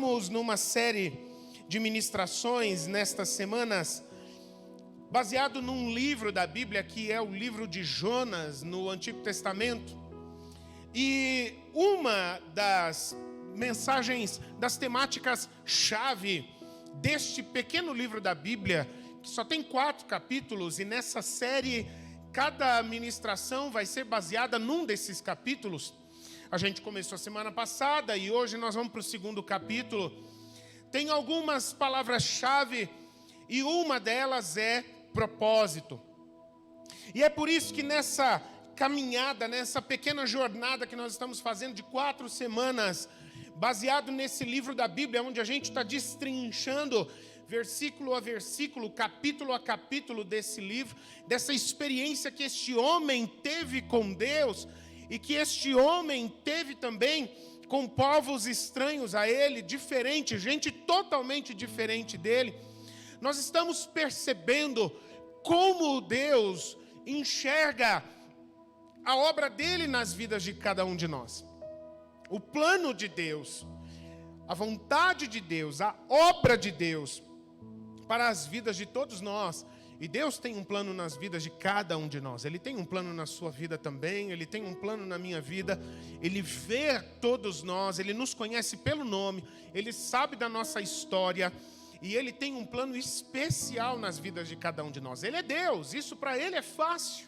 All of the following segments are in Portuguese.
estamos numa série de ministrações nestas semanas, baseado num livro da Bíblia, que é o livro de Jonas, no Antigo Testamento. E uma das mensagens, das temáticas-chave deste pequeno livro da Bíblia, que só tem 4 capítulos, e nessa série, cada ministração vai ser baseada num desses capítulos. A gente começou a semana passada e hoje nós vamos para o 2º capítulo. Tem algumas palavras-chave e uma delas é propósito. E é por isso que nessa caminhada, nessa pequena jornada que nós estamos fazendo de 4 semanas, baseado nesse livro da Bíblia, onde a gente está destrinchando versículo a versículo, capítulo a capítulo desse livro, dessa experiência que este homem teve com Deus e que este homem teve também com povos estranhos a ele, diferente, gente totalmente diferente dele. Nós estamos percebendo como Deus enxerga a obra dele nas vidas de cada um de nós. O plano de Deus, a vontade de Deus, a obra de Deus para as vidas de todos nós. E Deus tem um plano nas vidas de cada um de nós. Ele tem um plano na sua vida também. Ele tem um plano na minha vida. Ele vê todos nós. Ele nos conhece pelo nome. Ele sabe da nossa história. E Ele tem um plano especial nas vidas de cada um de nós. Ele é Deus. Isso para Ele é fácil.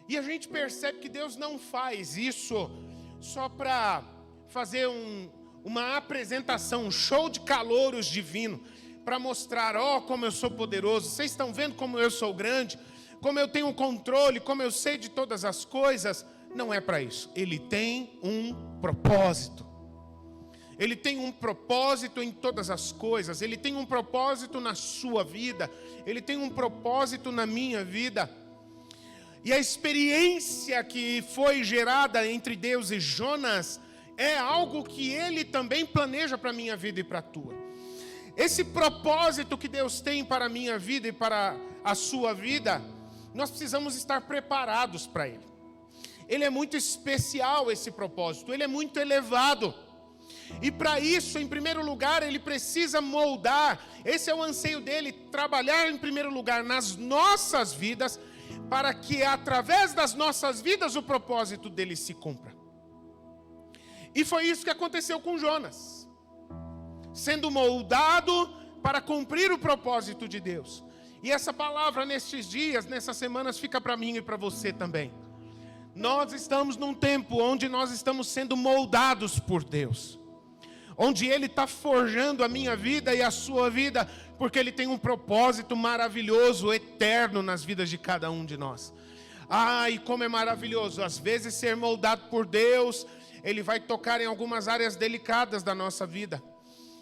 E a gente percebe que Deus não faz isso só para fazer uma apresentação, um show de calouros divino, para mostrar, como eu sou poderoso, vocês estão vendo como eu sou grande, como eu tenho controle, como eu sei de todas as coisas. Não é para isso. Ele tem um propósito. Ele tem um propósito em todas as coisas. Ele tem um propósito na sua vida. Ele tem um propósito na minha vida. E a experiência que foi gerada entre Deus e Jonas é algo que Ele também planeja para a minha vida e para a tua. Esse propósito que Deus tem para a minha vida e para a sua vida, nós precisamos estar preparados para Ele. Ele é muito especial, esse propósito, Ele é muito elevado. E para isso, em primeiro lugar, Ele precisa moldar, esse é o anseio dEle, trabalhar em primeiro lugar nas nossas vidas, para que através das nossas vidas o propósito dEle se cumpra. E foi isso que aconteceu com Jonas. Sendo moldado para cumprir o propósito de Deus. E essa palavra nestes dias, nessas semanas, fica para mim e para você também. Nós estamos num tempo onde nós estamos sendo moldados por Deus. Onde Ele está forjando a minha vida e a sua vida, porque Ele tem um propósito maravilhoso, eterno nas vidas de cada um de nós. E como é maravilhoso, às vezes ser moldado por Deus, Ele vai tocar em algumas áreas delicadas da nossa vida.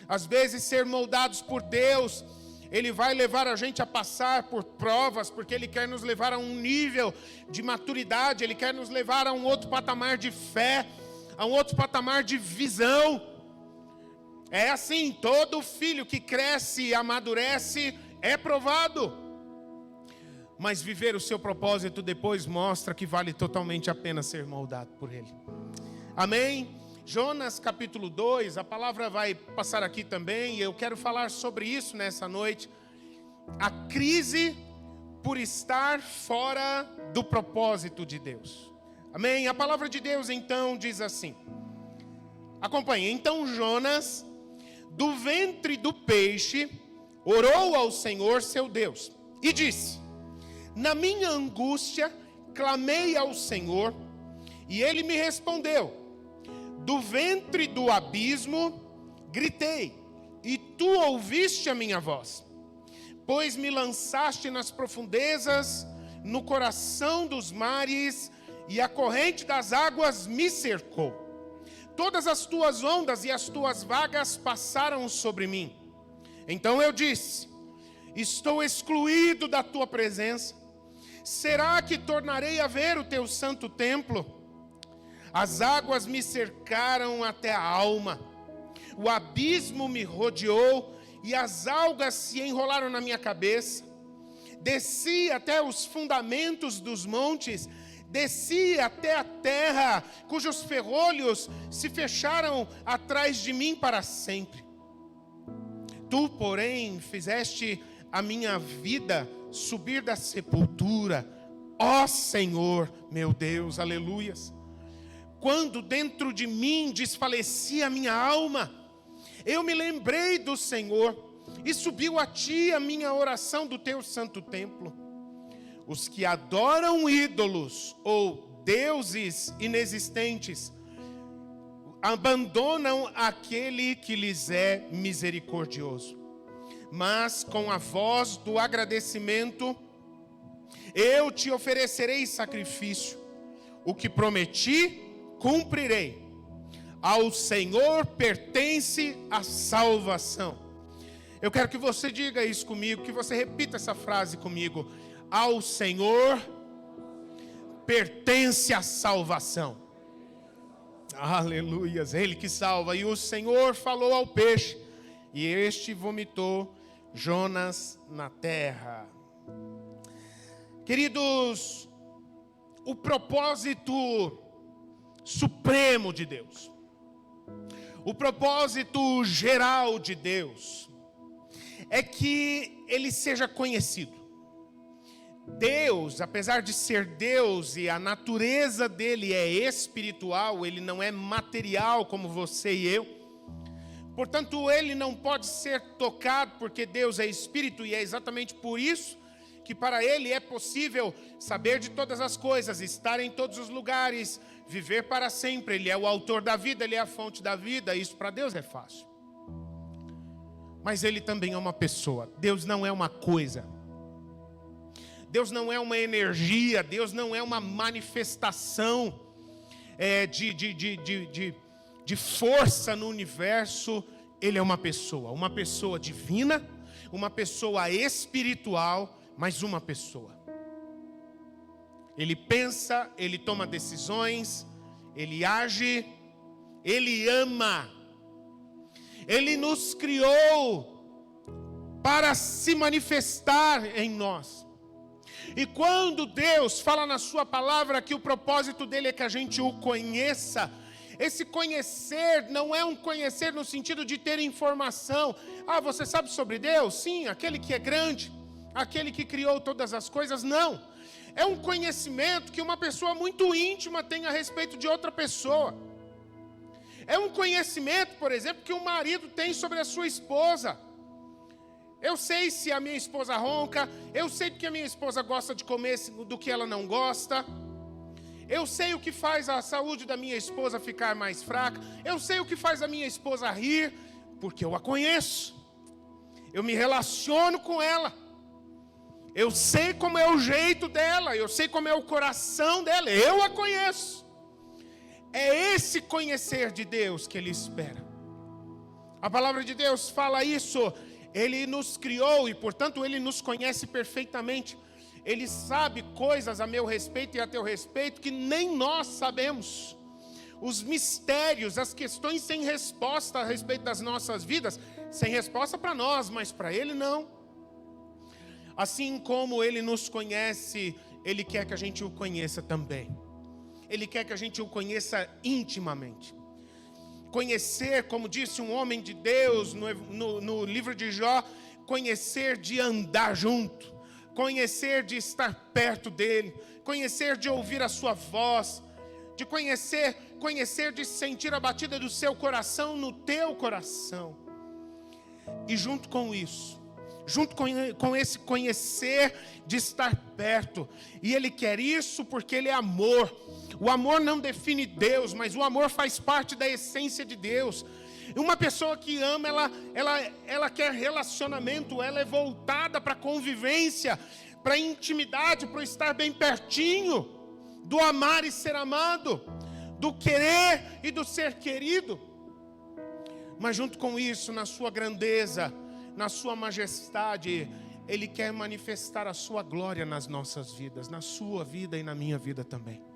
Às vezes ser moldados por Deus, Ele vai levar a gente a passar por provas, porque Ele quer nos levar a um nível de maturidade, Ele quer nos levar a um outro patamar de fé, a um outro patamar de visão. É assim, todo filho que cresce e amadurece é provado. Mas viver o seu propósito depois mostra que vale totalmente a pena ser moldado por Ele. Amém? Jonas capítulo 2, a palavra vai passar aqui também, e eu quero falar sobre isso nessa noite. A crise por estar fora do propósito de Deus. Amém? A palavra de Deus então diz assim. Acompanhe. Então Jonas, do ventre do peixe, orou ao Senhor seu Deus e disse: na minha angústia clamei ao Senhor e Ele me respondeu. Do ventre do abismo gritei, e tu ouviste a minha voz. Pois me lançaste nas profundezas, no coração dos mares, e a corrente das águas me cercou. Todas as tuas ondas e as tuas vagas passaram sobre mim. Então eu disse: estou excluído da tua presença. Será que tornarei a ver o teu santo templo? As águas me cercaram até a alma, o abismo me rodeou e as algas se enrolaram na minha cabeça. Desci até os fundamentos dos montes, desci até a terra, cujos ferrolhos se fecharam atrás de mim para sempre. Tu, porém, fizeste a minha vida subir da sepultura, ó Senhor, meu Deus, aleluias. Quando dentro de mim desfalecia a minha alma, eu me lembrei do Senhor, e subiu a ti a minha oração do teu santo templo. Os que adoram ídolos ou deuses inexistentes abandonam aquele que lhes é misericordioso. Mas com a voz do agradecimento, eu te oferecerei sacrifício. O que prometi, cumprirei. Ao Senhor pertence a salvação. Eu quero que você diga isso comigo, que você repita essa frase comigo. Ao Senhor pertence a salvação. Aleluias, Ele que salva. E o Senhor falou ao peixe, e este vomitou Jonas na terra. Queridos, o propósito supremo de Deus, o propósito geral de Deus, é que Ele seja conhecido. Deus, apesar de ser Deus e a natureza dele é espiritual, ele não é material como você e eu. Portanto, ele não pode ser tocado porque Deus é espírito, e é exatamente por isso que para ele é possível saber de todas as coisas, estar em todos os lugares, viver para sempre. Ele é o autor da vida, ele é a fonte da vida. Isso para Deus é fácil. Mas ele também é uma pessoa. Deus não é uma coisa. Deus não é uma energia, Deus não é uma manifestação de força no universo. Ele é uma pessoa divina, uma pessoa espiritual, mas uma pessoa. Ele pensa, ele toma decisões, ele age, ele ama. Ele nos criou para se manifestar em nós. E quando Deus fala na sua palavra que o propósito dele é que a gente o conheça, esse conhecer não é um conhecer no sentido de ter informação. Ah, você sabe sobre Deus? Sim, aquele que é grande, aquele que criou todas as coisas. Não, é um conhecimento que uma pessoa muito íntima tem a respeito de outra pessoa. É um conhecimento, por exemplo, que um marido tem sobre a sua esposa. Eu sei se a minha esposa ronca, eu sei que a minha esposa gosta de comer do que ela não gosta. Eu sei o que faz a saúde da minha esposa ficar mais fraca. Eu sei o que faz a minha esposa rir, porque eu a conheço. Eu me relaciono com ela. Eu sei como é o jeito dela, eu sei como é o coração dela, eu a conheço. É esse conhecer de Deus que Ele espera. A palavra de Deus fala isso. Ele nos criou e, portanto, Ele nos conhece perfeitamente. Ele sabe coisas a meu respeito e a teu respeito que nem nós sabemos. Os mistérios, as questões sem resposta a respeito das nossas vidas, sem resposta para nós, mas para Ele não. Assim como Ele nos conhece, Ele quer que a gente o conheça também. Ele quer que a gente o conheça intimamente. Conhecer, como disse um homem de Deus no livro de Jó, conhecer de andar junto, conhecer de estar perto dele, conhecer de ouvir a sua voz, de conhecer de sentir a batida do seu coração no teu coração. E junto com isso, junto com esse conhecer de estar perto, e Ele quer isso porque Ele é amor. O amor não define Deus, mas o amor faz parte da essência de Deus. Uma pessoa que ama, ela quer relacionamento, ela é voltada para a convivência, para a intimidade, para estar bem pertinho, do amar e ser amado, do querer e do ser querido. Mas junto com isso, na sua grandeza, na sua majestade, Ele quer manifestar a sua glória nas nossas vidas, na sua vida e na minha vida também.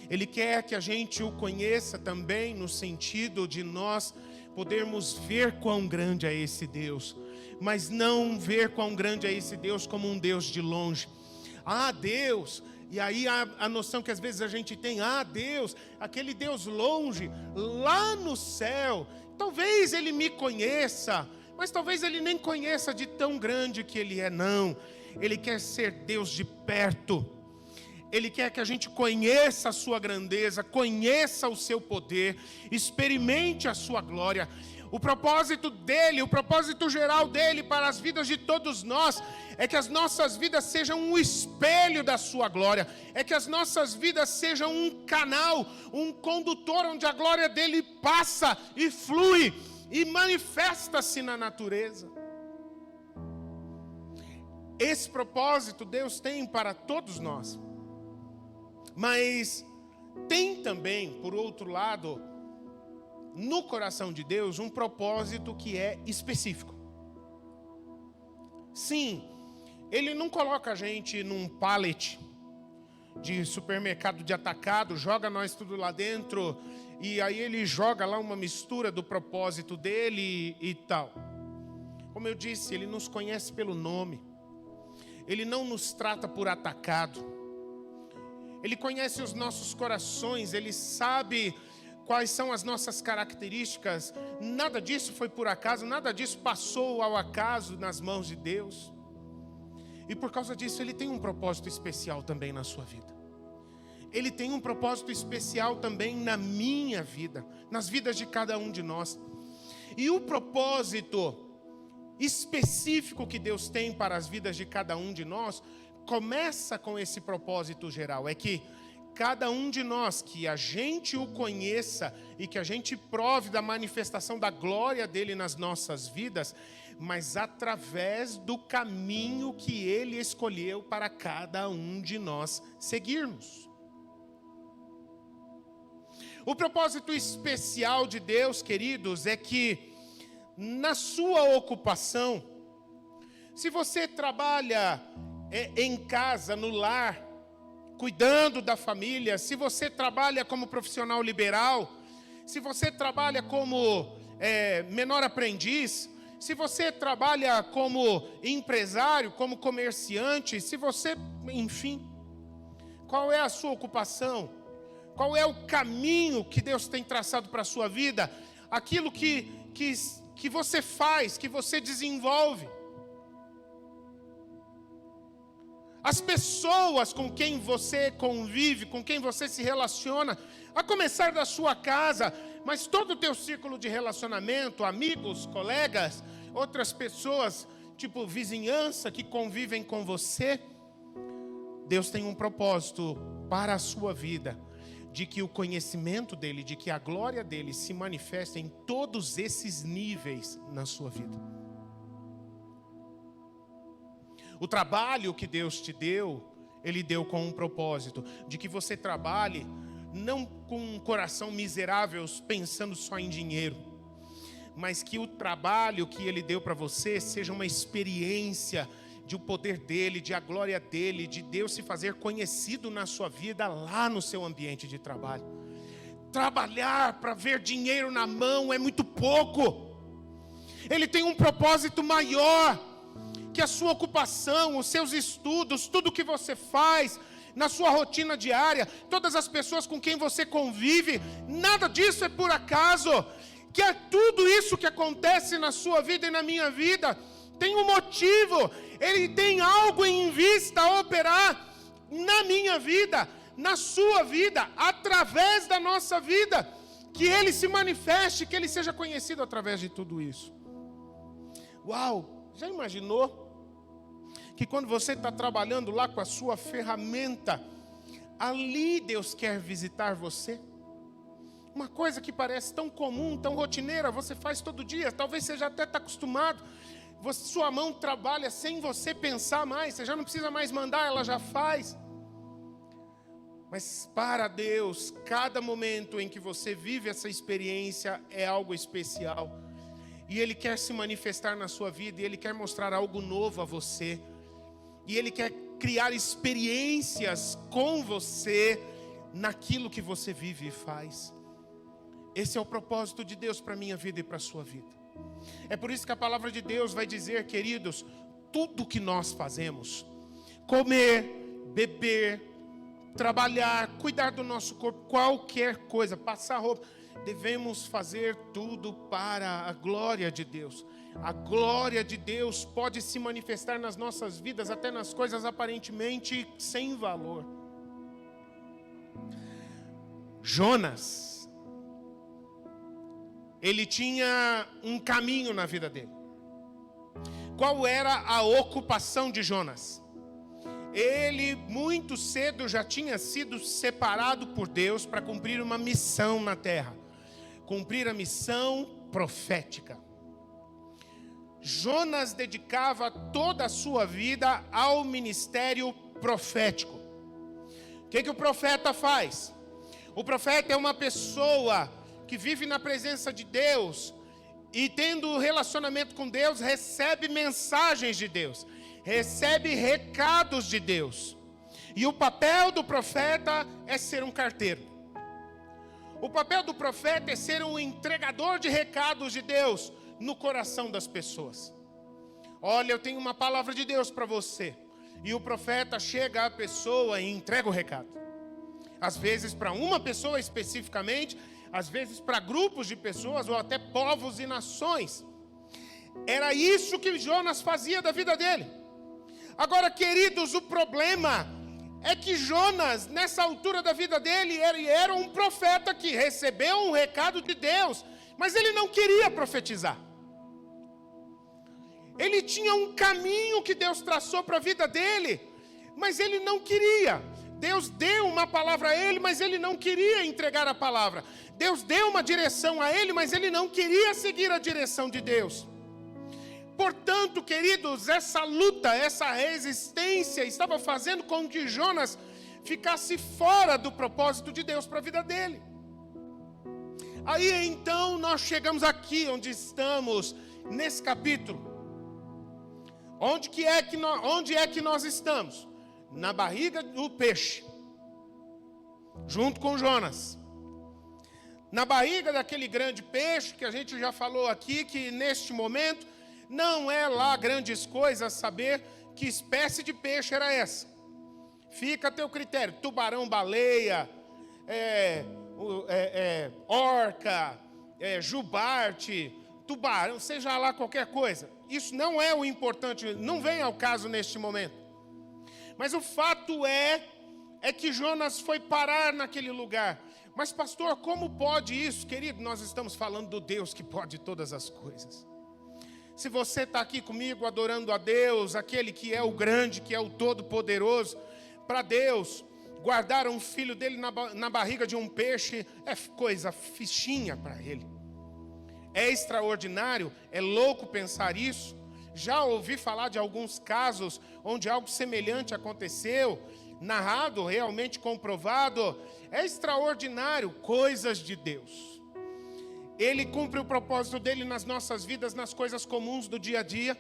Ele quer que a gente o conheça também no sentido de nós podermos ver quão grande é esse Deus, mas não ver quão grande é esse Deus como um Deus de longe. Ah, Deus E aí a noção que às vezes a gente tem, Deus, aquele Deus longe, lá no céu, talvez Ele me conheça, mas talvez Ele nem conheça de tão grande que Ele é, não. Ele quer ser Deus de perto. Ele quer que a gente conheça a sua grandeza, conheça o seu poder, experimente a sua glória. O propósito dele, o propósito geral dele para as vidas de todos nós é que as nossas vidas sejam um espelho da sua glória. É que as nossas vidas sejam um canal, um condutor onde a glória dele passa e flui e manifesta-se na natureza. Esse propósito Deus tem para todos nós. Mas tem também, por outro lado, no coração de Deus, um propósito que é específico. Sim, Ele não coloca a gente num pallet de supermercado de atacado, joga nós tudo lá dentro, e aí Ele joga lá uma mistura do propósito dele e tal. Como eu disse, Ele nos conhece pelo nome. Ele não nos trata por atacado. Ele conhece os nossos corações, Ele sabe quais são as nossas características. Nada disso foi por acaso, nada disso passou ao acaso nas mãos de Deus. E por causa disso, Ele tem um propósito especial também na sua vida. Ele tem um propósito especial também na minha vida, nas vidas de cada um de nós. E o propósito específico que Deus tem para as vidas de cada um de nós começa com esse propósito geral, é que cada um de nós, que a gente o conheça e que a gente prove da manifestação da glória dele nas nossas vidas, mas através do caminho que ele escolheu para cada um de nós seguirmos. O propósito especial de Deus, queridos, é que na sua ocupação, se você trabalha em casa, no lar, cuidando da família, se você trabalha como profissional liberal, se você trabalha como menor aprendiz, se você trabalha como empresário, como comerciante, se você, enfim, qual é a sua ocupação? Qual é o caminho que Deus tem traçado para a sua vida? Aquilo que você faz, que você desenvolve. As pessoas com quem você convive, com quem você se relaciona, a começar da sua casa, mas todo o teu círculo de relacionamento, amigos, colegas, outras pessoas, tipo vizinhança que convivem com você, Deus tem um propósito para a sua vida, de que o conhecimento dele, de que a glória dele se manifeste em todos esses níveis na sua vida. O trabalho que Deus te deu, Ele deu com um propósito, de que você trabalhe não com um coração miserável, pensando só em dinheiro, mas que o trabalho que Ele deu para você seja uma experiência de o poder dEle, de a glória dEle, de Deus se fazer conhecido na sua vida lá no seu ambiente de trabalho. Trabalhar para ver dinheiro na mão é muito pouco. Ele tem um propósito maior, que a sua ocupação, os seus estudos, tudo que você faz, na sua rotina diária, todas as pessoas com quem você convive, nada disso é por acaso, que é tudo isso que acontece na sua vida e na minha vida, tem um motivo, Ele tem algo em vista a operar na minha vida, na sua vida, através da nossa vida, que Ele se manifeste, que Ele seja conhecido através de tudo isso. Uau! Já imaginou que quando você está trabalhando lá com a sua ferramenta, ali Deus quer visitar você? Uma coisa que parece tão comum, tão rotineira, você faz todo dia, talvez você já até está acostumado, sua mão trabalha sem você pensar mais, você já não precisa mais mandar, ela já faz. Mas para Deus, cada momento em que você vive essa experiência é algo especial. E Ele quer se manifestar na sua vida, e Ele quer mostrar algo novo a você. E Ele quer criar experiências com você, naquilo que você vive e faz. Esse é o propósito de Deus para a minha vida e para a sua vida. É por isso que a palavra de Deus vai dizer, queridos, tudo que nós fazemos, comer, beber, trabalhar, cuidar do nosso corpo, qualquer coisa, passar roupa, devemos fazer tudo para a glória de Deus. A glória de Deus pode se manifestar nas nossas vidas, até nas coisas aparentemente sem valor. Jonas, ele tinha um caminho na vida dele. Qual era a ocupação de Jonas? Ele muito cedo já tinha sido separado por Deus para cumprir uma missão na terra. Cumprir a missão profética. Jonas dedicava toda a sua vida ao ministério profético. O que o profeta faz? O profeta é uma pessoa que vive na presença de Deus e, tendo relacionamento com Deus, recebe mensagens de Deus, recebe recados de Deus. E o papel do profeta é ser um carteiro. O papel do profeta é ser um entregador de recados de Deus no coração das pessoas. Olha, eu tenho uma palavra de Deus para você. E o profeta chega à pessoa e entrega o recado. Às vezes para uma pessoa especificamente, às vezes para grupos de pessoas ou até povos e nações. Era isso que Jonas fazia da vida dele. Agora, queridos, o problema é que Jonas, nessa altura da vida dele, ele era um profeta que recebeu um recado de Deus, mas ele não queria profetizar. Ele tinha um caminho que Deus traçou para a vida dele, mas ele não queria. Deus deu uma palavra a ele, mas ele não queria entregar a palavra. Deus deu uma direção a ele, mas ele não queria seguir a direção de Deus. Portanto, queridos, essa luta, essa resistência estava fazendo com que Jonas ficasse fora do propósito de Deus para a vida dele. Aí então nós chegamos aqui onde estamos, nesse capítulo. Onde é que nós estamos? Na barriga do peixe, junto com Jonas. Na barriga daquele grande peixe, que a gente já falou aqui, que neste momento não é lá grandes coisas saber que espécie de peixe era essa. Fica a teu critério, tubarão, baleia, orca, jubarte, tubarão, seja lá qualquer coisa. Isso não é o importante, não vem ao caso neste momento. Mas o fato é que Jonas foi parar naquele lugar. Mas pastor, como pode isso? Querido, nós estamos falando do Deus que pode todas as coisas. Se você está aqui comigo adorando a Deus, aquele que é o grande, que é o todo-poderoso, para Deus, guardar um filho dele na barriga de um peixe é coisa fichinha para ele. É extraordinário, é louco pensar isso. Já ouvi falar de alguns casos onde algo semelhante aconteceu, narrado, realmente comprovado. É extraordinário, coisas de Deus. Ele cumpre o propósito dele nas nossas vidas, nas coisas comuns do dia a dia.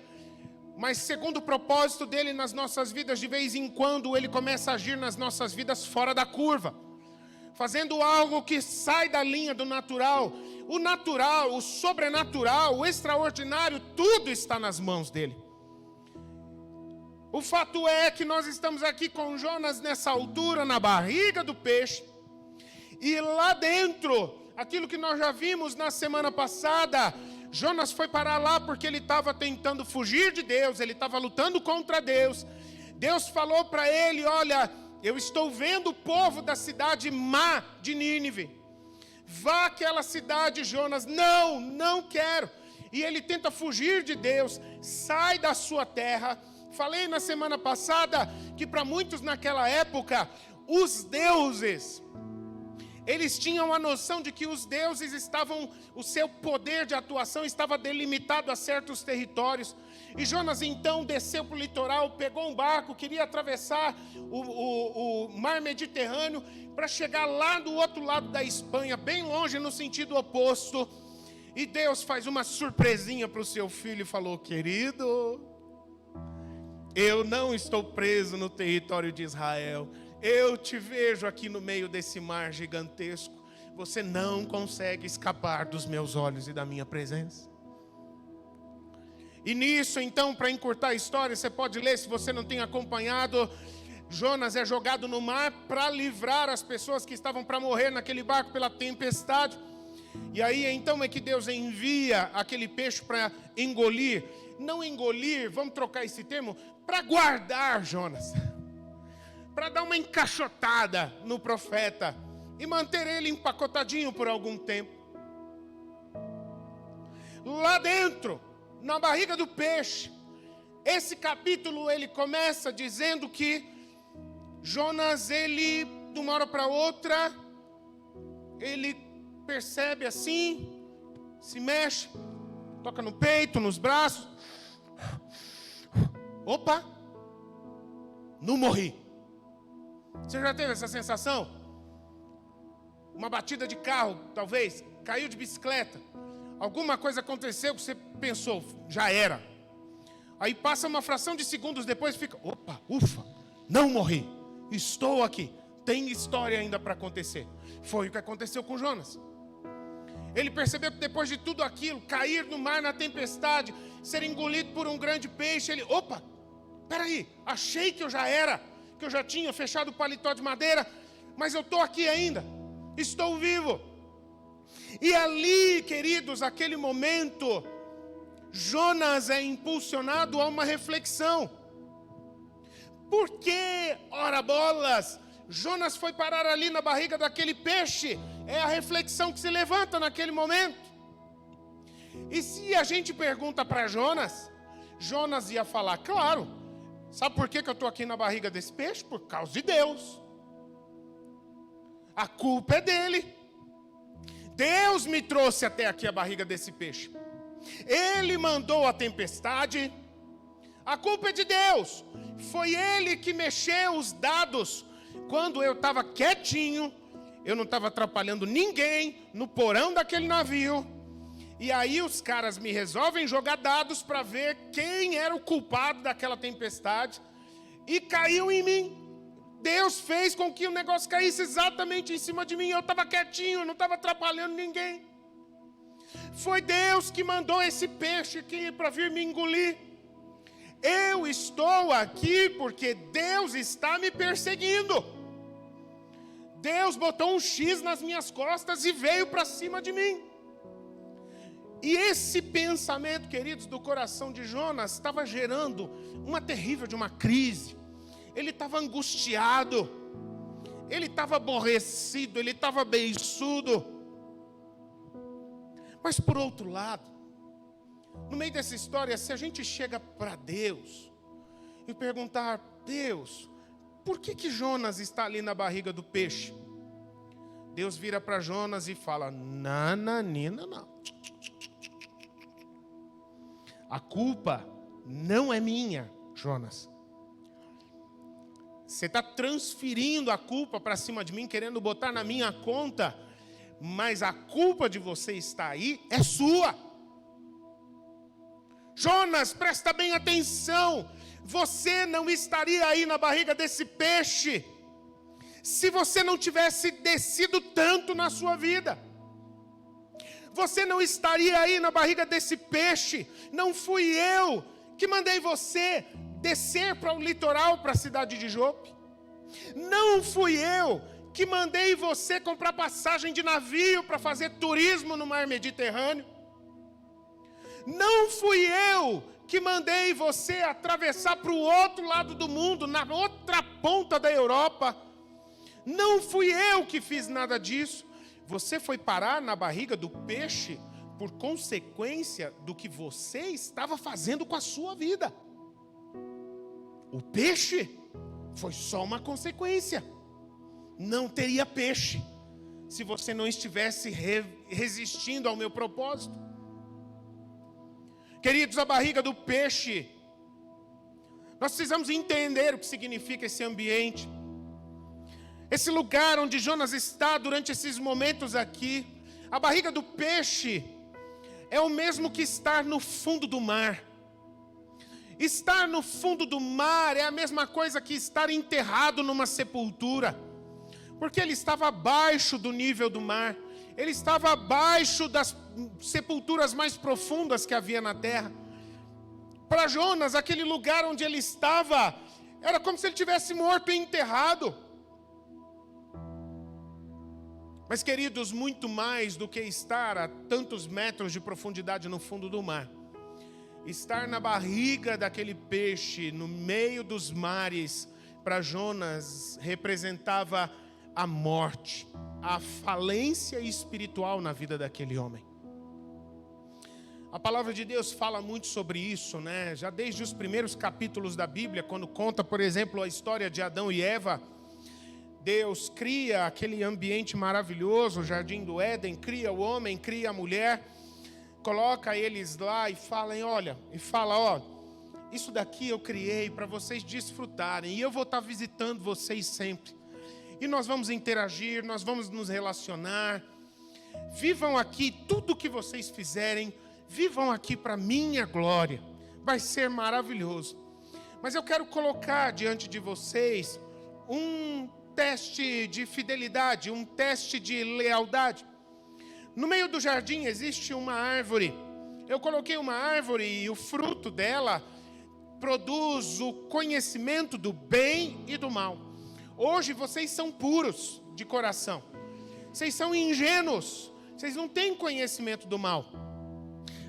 Mas segundo o propósito dele nas nossas vidas, de vez em quando ele começa a agir nas nossas vidas fora da curva. Fazendo algo que sai da linha do natural. O natural, o sobrenatural, o extraordinário, tudo está nas mãos dele. O fato é que nós estamos aqui com Jonas nessa altura, na barriga do peixe. E lá dentro, aquilo que nós já vimos na semana passada, Jonas foi parar lá porque ele estava tentando fugir de Deus, ele estava lutando contra Deus. Deus falou para ele, olha, eu estou vendo o povo da cidade má de Nínive. Vá àquela cidade, Jonas. Não quero. E ele tenta fugir de Deus, sai da sua terra. Falei na semana passada que para muitos naquela época, os deuses, eles tinham a noção de que os deuses estavam, o seu poder de atuação estava delimitado a certos territórios. E Jonas então desceu para o litoral, pegou um barco, queria atravessar o mar Mediterrâneo para chegar lá do outro lado da Espanha, bem longe no sentido oposto. E Deus faz uma surpresinha para o seu filho e falou, querido, eu não estou preso no território de Israel. Eu te vejo aqui no meio desse mar gigantesco. Você não consegue escapar dos meus olhos e da minha presença. E nisso, então, para encurtar a história, você pode ler, se você não tem acompanhado, Jonas é jogado no mar para livrar as pessoas que estavam para morrer naquele barco pela tempestade. E aí então é que Deus envia aquele peixe para engolir. Não engolir, vamos trocar esse termo, para guardar Jonas. Para dar uma encaixotada no profeta e manter ele empacotadinho por algum tempo. Lá dentro, na barriga do peixe, esse capítulo ele começa dizendo que Jonas, ele, de uma hora para outra, ele percebe assim, se mexe, toca no peito, nos braços. Opa, não morri. Você já teve essa sensação? Uma batida de carro, talvez, caiu de bicicleta. Alguma coisa aconteceu que você pensou, já era. Aí passa uma fração de segundos depois, fica, opa, ufa, não morri. Estou aqui. Tem história ainda para acontecer. Foi o que aconteceu com Jonas. Ele percebeu que depois de tudo aquilo, cair no mar na tempestade, ser engolido por um grande peixe, ele, opa, peraí, achei que eu já era, que eu já tinha fechado o paletó de madeira, mas eu estou aqui ainda, estou vivo. E ali, queridos, aquele momento, Jonas é impulsionado a uma reflexão. Por que, ora bolas, Jonas foi parar ali na barriga daquele peixe? É a reflexão que se levanta naquele momento. E se a gente pergunta para Jonas, Jonas ia falar, claro, sabe por que eu estou aqui na barriga desse peixe? Por causa de Deus. A culpa é dele. Deus me trouxe até aqui a barriga desse peixe. Ele mandou a tempestade. A culpa é de Deus. Foi Ele que mexeu os dados. Quando eu estava quietinho, eu não estava atrapalhando ninguém no porão daquele navio. E aí os caras me resolvem jogar dados para ver quem era o culpado daquela tempestade. E caiu em mim. Deus fez com que o negócio caísse exatamente em cima de mim. Eu estava quietinho, eu não estava atrapalhando ninguém. Foi Deus que mandou esse peixe aqui para vir me engolir. Eu estou aqui porque Deus está me perseguindo. Deus botou um X nas minhas costas e veio para cima de mim. E esse pensamento, queridos, do coração de Jonas estava gerando uma terrível de uma crise. Ele estava angustiado, ele estava aborrecido, ele estava beiçudo. Mas por outro lado, no meio dessa história, se a gente chega para Deus e perguntar, Deus, por que Jonas está ali na barriga do peixe? Deus vira para Jonas e fala, nananina, não. A culpa não é minha, Jonas. Você está transferindo a culpa para cima de mim, querendo botar na minha conta, mas a culpa de você estar aí é sua. Jonas, presta bem atenção. Você não estaria aí na barriga desse peixe se você não tivesse descido tanto na sua vida. Você não estaria aí na barriga desse peixe. Não fui eu que mandei você descer para o litoral, para a cidade de Jope. Não fui eu que mandei você comprar passagem de navio para fazer turismo no mar Mediterrâneo. Não fui eu que mandei você atravessar para o outro lado do mundo, na outra ponta da Europa. Não fui eu que fiz nada disso. Você foi parar na barriga do peixe por consequência do que você estava fazendo com a sua vida. O peixe foi só uma consequência. Não teria peixe se você não estivesse resistindo ao meu propósito. Queridos, a barriga do peixe, nós precisamos entender o que significa esse ambiente. Esse lugar onde Jonas está durante esses momentos aqui. A barriga do peixe é o mesmo que estar no fundo do mar. Estar no fundo do mar é a mesma coisa que estar enterrado numa sepultura. Porque ele estava abaixo do nível do mar. Ele estava abaixo das sepulturas mais profundas que havia na terra. Para Jonas, aquele lugar onde ele estava Era como se ele tivesse morto e enterrado. Mas, queridos, muito mais do que estar a tantos metros de profundidade no fundo do mar, estar na barriga daquele peixe, no meio dos mares, para Jonas representava a morte, a falência espiritual na vida daquele homem. A palavra de Deus fala muito sobre isso, né? Já desde os primeiros capítulos da Bíblia, quando conta, por exemplo, a história de Adão e Eva, Deus cria aquele ambiente maravilhoso, o jardim do Éden, cria o homem, cria a mulher, coloca eles lá e fala, isso daqui eu criei para vocês desfrutarem, e eu vou estar visitando vocês sempre. E nós vamos interagir, nós vamos nos relacionar. Vivam aqui tudo que vocês fizerem, vivam aqui para minha glória. Vai ser maravilhoso. Mas eu quero colocar diante de vocês um teste de fidelidade, um teste de lealdade. No meio do jardim existe uma árvore. Eu coloquei uma árvore e o fruto dela produz o conhecimento do bem e do mal. Hoje vocês são puros de coração. Vocês são ingênuos. Vocês não têm conhecimento do mal.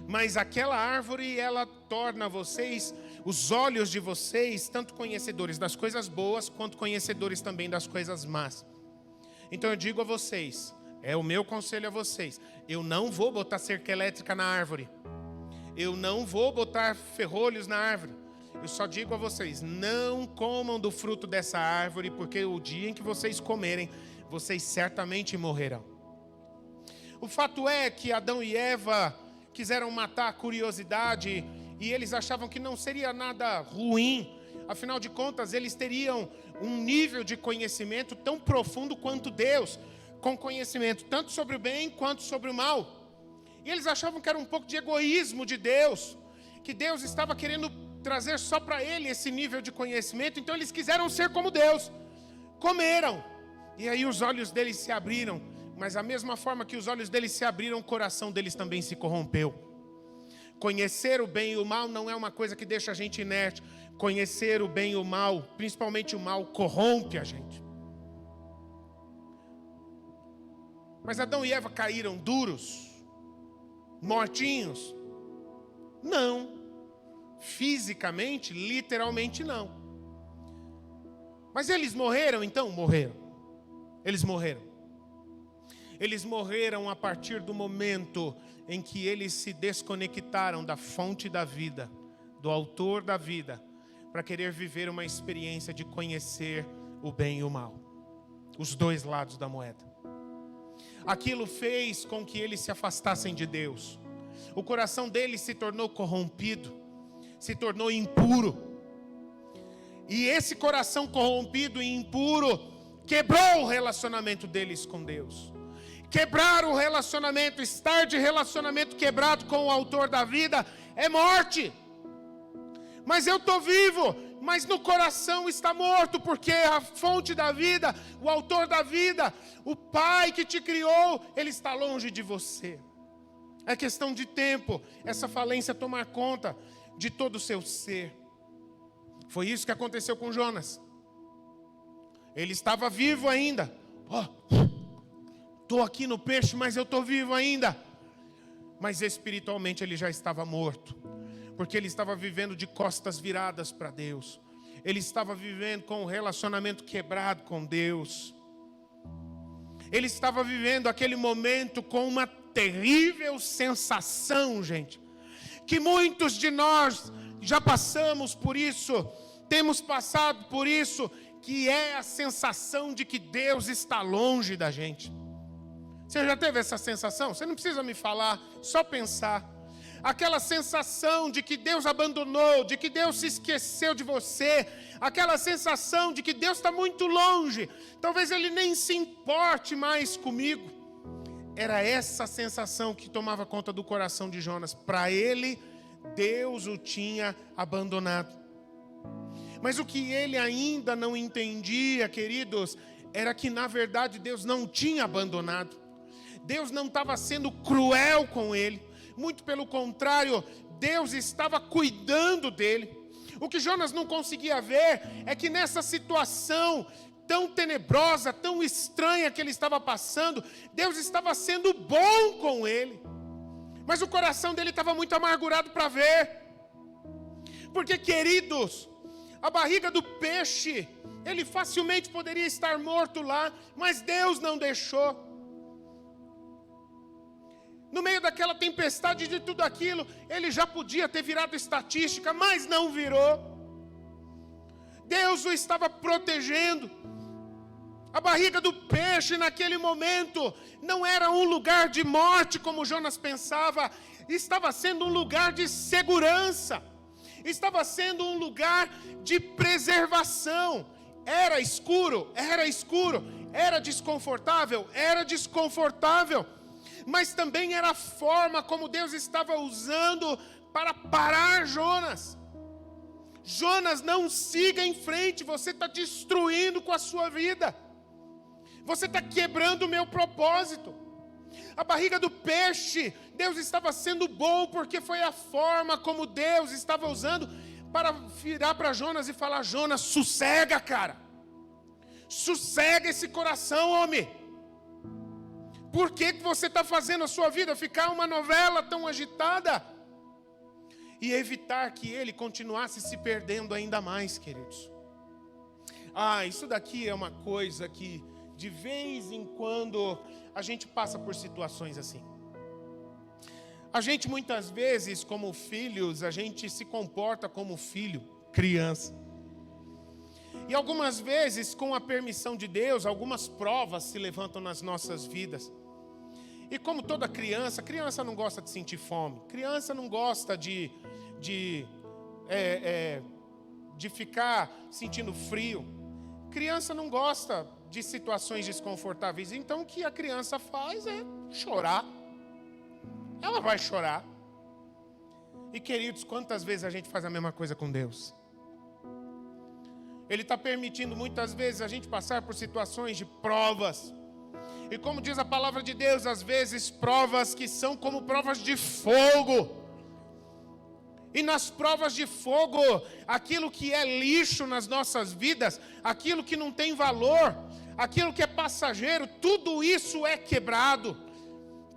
Mas aquela árvore, ela torna vocês, os olhos de vocês, tanto conhecedores das coisas boas, quanto conhecedores também das coisas más. Então eu digo a vocês, é o meu conselho a vocês, eu não vou botar cerca elétrica na árvore. Eu não vou botar ferrolhos na árvore. Eu só digo a vocês, não comam do fruto dessa árvore, porque o dia em que vocês comerem, vocês certamente morrerão. O fato é que Adão e Eva quiseram matar a curiosidade e eles achavam que não seria nada ruim. Afinal de contas, eles teriam um nível de conhecimento tão profundo quanto Deus, com conhecimento tanto sobre o bem quanto sobre o mal. E eles achavam que era um pouco de egoísmo de Deus, que Deus estava querendo trazer só para ele esse nível de conhecimento, então eles quiseram ser como Deus. Comeram, e aí os olhos deles se abriram, mas da mesma forma que os olhos deles se abriram, o coração deles também se corrompeu. Conhecer o bem e o mal não é uma coisa que deixa a gente inerte. Conhecer o bem e o mal, principalmente o mal, corrompe a gente. Mas Adão e Eva caíram duros, mortinhos? Não. Fisicamente, literalmente não. Mas eles morreram então? Morreram. Eles morreram. Eles morreram a partir do momento em que eles se desconectaram da fonte da vida, do autor da vida, para querer viver uma experiência de conhecer o bem e o mal. Os dois lados da moeda. Aquilo fez com que eles se afastassem de Deus. O coração deles se tornou corrompido, se tornou impuro. E esse coração corrompido e impuro quebrou o relacionamento deles com Deus. Quebrar o relacionamento, estar de relacionamento quebrado com o autor da vida é morte. Mas eu estou vivo, mas no coração está morto, porque a fonte da vida, o autor da vida, o Pai que te criou, Ele está longe de você. É questão de tempo, essa falência tomar conta de todo o seu ser. Foi isso que aconteceu com Jonas. Ele estava vivo ainda. Estou aqui no peixe, mas eu estou vivo ainda. Mas espiritualmente ele já estava morto. Porque ele estava vivendo de costas viradas para Deus. Ele estava vivendo com um relacionamento quebrado com Deus. Ele estava vivendo aquele momento com uma terrível sensação, gente. Que muitos de nós já passamos por isso, temos passado por isso, que é a sensação de que Deus está longe da gente. Você já teve essa sensação? Você não precisa me falar, só pensar. Aquela sensação de que Deus abandonou, de que Deus se esqueceu de você, aquela sensação de que Deus está muito longe, talvez Ele nem se importe mais comigo. Era essa sensação que tomava conta do coração de Jonas. Para ele, Deus o tinha abandonado. Mas o que ele ainda não entendia, queridos, era que na verdade Deus não tinha abandonado. Deus não estava sendo cruel com ele. Muito pelo contrário, Deus estava cuidando dele. O que Jonas não conseguia ver é que nessa situação tão tenebrosa, tão estranha que ele estava passando, Deus estava sendo bom com ele. Mas o coração dele estava muito amargurado para ver. Porque, queridos, a barriga do peixe, ele facilmente poderia estar morto lá, mas Deus não deixou. No meio daquela tempestade de tudo aquilo, ele já podia ter virado estatística, mas não virou. Deus o estava protegendo. A barriga do peixe naquele momento não era um lugar de morte como Jonas pensava, estava sendo um lugar de segurança, estava sendo um lugar de preservação. Era escuro, era desconfortável, mas também era a forma como Deus estava usando para parar Jonas. Jonas, não siga em frente, você está destruindo com a sua vida. Você está quebrando o meu propósito. A barriga do peixe, Deus estava sendo bom, porque foi a forma como Deus estava usando para virar para Jonas e falar: Jonas, sossega, cara. Sossega esse coração, homem. Por que você está fazendo a sua vida ficar uma novela tão agitada? E evitar que ele continuasse se perdendo ainda mais, queridos. Isso daqui é uma coisa que de vez em quando a gente passa por situações assim. A gente muitas vezes, como filhos, a gente se comporta como filho, criança. E algumas vezes, com a permissão de Deus, algumas provas se levantam nas nossas vidas. E como toda criança não gosta de sentir fome. Criança não gosta de ficar sentindo frio. Criança não gosta de situações desconfortáveis. Então o que a criança faz é chorar. Ela vai chorar. E, queridos, quantas vezes a gente faz a mesma coisa com Deus? Ele está permitindo muitas vezes a gente passar por situações de provas. E como diz a palavra de Deus, às vezes provas que são como provas de fogo. E nas provas de fogo, aquilo que é lixo nas nossas vidas, aquilo que não tem valor, aquilo que é passageiro, tudo isso é quebrado,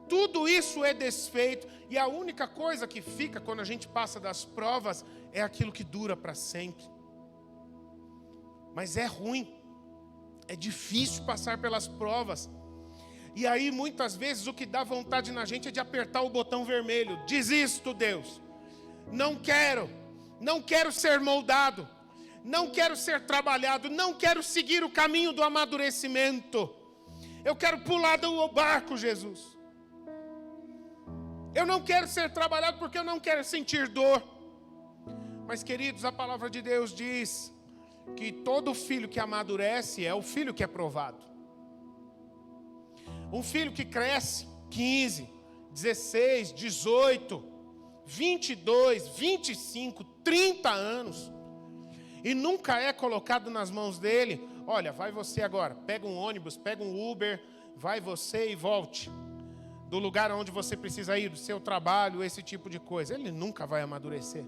tudo isso é desfeito. E a única coisa que fica quando a gente passa das provas é aquilo que dura para sempre. Mas é ruim, é difícil passar pelas provas. E aí muitas vezes o que dá vontade na gente é de apertar o botão vermelho. Desisto, Deus. Não quero ser moldado, não quero ser trabalhado, não quero seguir o caminho do amadurecimento. Eu quero pular do barco, Jesus. Eu não quero ser trabalhado porque eu não quero sentir dor. Mas, queridos, a palavra de Deus diz que todo filho que amadurece é o filho que é provado. Um filho que cresce 15, 16, 18, 22, 25, 30 anos e nunca é colocado nas mãos dele: olha, vai você agora, pega um ônibus, pega um Uber, vai você e volte do lugar onde você precisa ir, do seu trabalho, esse tipo de coisa. Ele nunca vai amadurecer.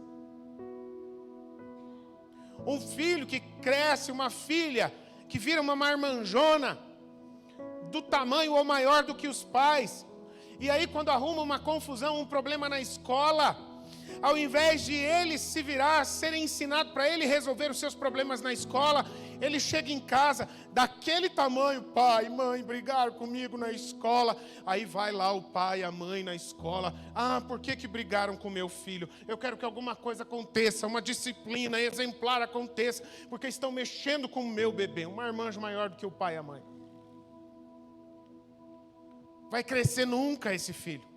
Um filho que cresce, uma filha que vira uma marmanjona do tamanho ou maior do que os pais. E aí quando arruma uma confusão, um problema na escola, ao invés de ele se virar, ser ensinado para ele resolver os seus problemas na escola, ele chega em casa, daquele tamanho: pai, mãe, brigaram comigo na escola. Aí vai lá o pai e a mãe na escola: por que brigaram com meu filho? Eu quero que alguma coisa aconteça, uma disciplina exemplar aconteça, porque estão mexendo com o meu bebê. Um marmanjo maior do que o pai e a mãe. Vai crescer nunca esse filho.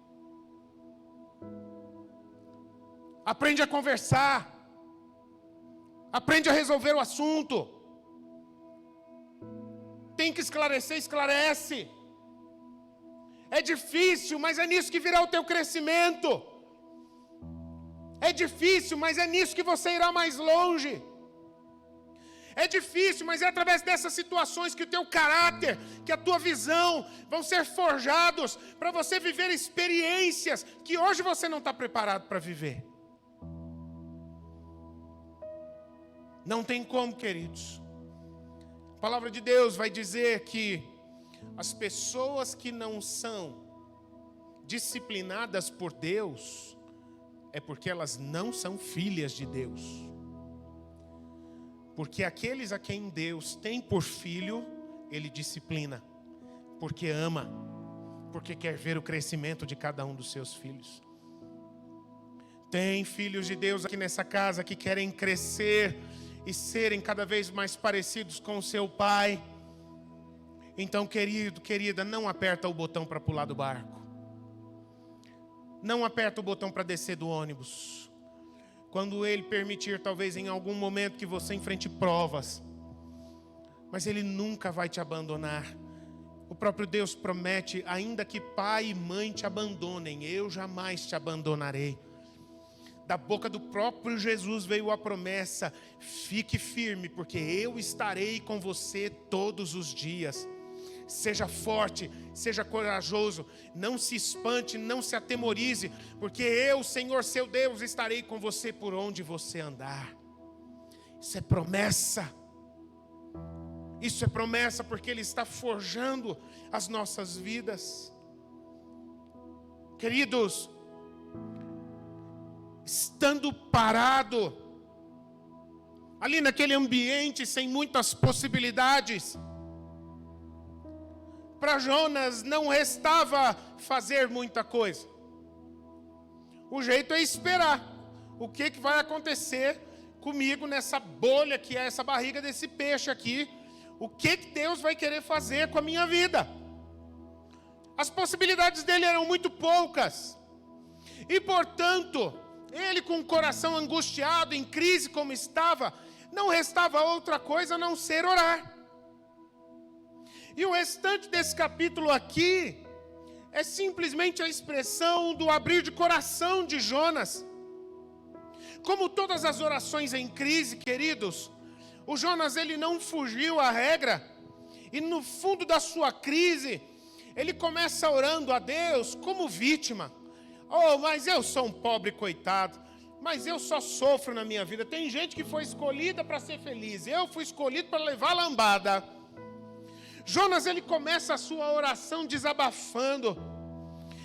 Aprende a conversar. Aprende a resolver o assunto. Tem que esclarecer, esclarece. É difícil, mas é nisso que virá o teu crescimento. É difícil, mas é nisso que você irá mais longe. É difícil, mas é através dessas situações que o teu caráter, que a tua visão vão ser forjados para você viver experiências que hoje você não está preparado para viver. Não tem como, queridos. A palavra de Deus vai dizer que as pessoas que não são disciplinadas por Deus é porque elas não são filhas de Deus. Porque aqueles a quem Deus tem por filho, Ele disciplina, porque ama, porque quer ver o crescimento de cada um dos seus filhos. Tem filhos de Deus aqui nessa casa que querem crescer e serem cada vez mais parecidos com o seu pai. Então, querido, querida, não aperta o botão para pular do barco. Não aperta o botão para descer do ônibus. Quando Ele permitir, talvez em algum momento que você enfrente provas, mas Ele nunca vai te abandonar. O próprio Deus promete: ainda que pai e mãe te abandonem, eu jamais te abandonarei. Da boca do próprio Jesus veio a promessa: fique firme, porque eu estarei com você todos os dias. Seja forte, seja corajoso, não se espante, não se atemorize, porque eu, Senhor seu Deus, estarei com você por onde você andar. Isso é promessa. Isso é promessa, porque Ele está forjando as nossas vidas. Queridos, estando parado ali naquele ambiente sem muitas possibilidades, para Jonas não restava fazer muita coisa. O jeito é esperar. O que vai acontecer comigo nessa bolha que é essa barriga desse peixe aqui? O que Deus vai querer fazer com a minha vida? As possibilidades dele eram muito poucas. E portanto, ele com o coração angustiado, em crise como estava, não restava outra coisa a não ser orar. E o restante desse capítulo aqui é simplesmente a expressão do abrir de coração de Jonas. Como todas as orações em crise, queridos, o Jonas ele não fugiu à regra. E no fundo da sua crise, ele começa orando a Deus como vítima. Oh, mas eu sou um pobre coitado. Mas eu só sofro na minha vida. Tem gente que foi escolhida para ser feliz. Eu fui escolhido para levar lambada. Jonas, ele começa a sua oração desabafando.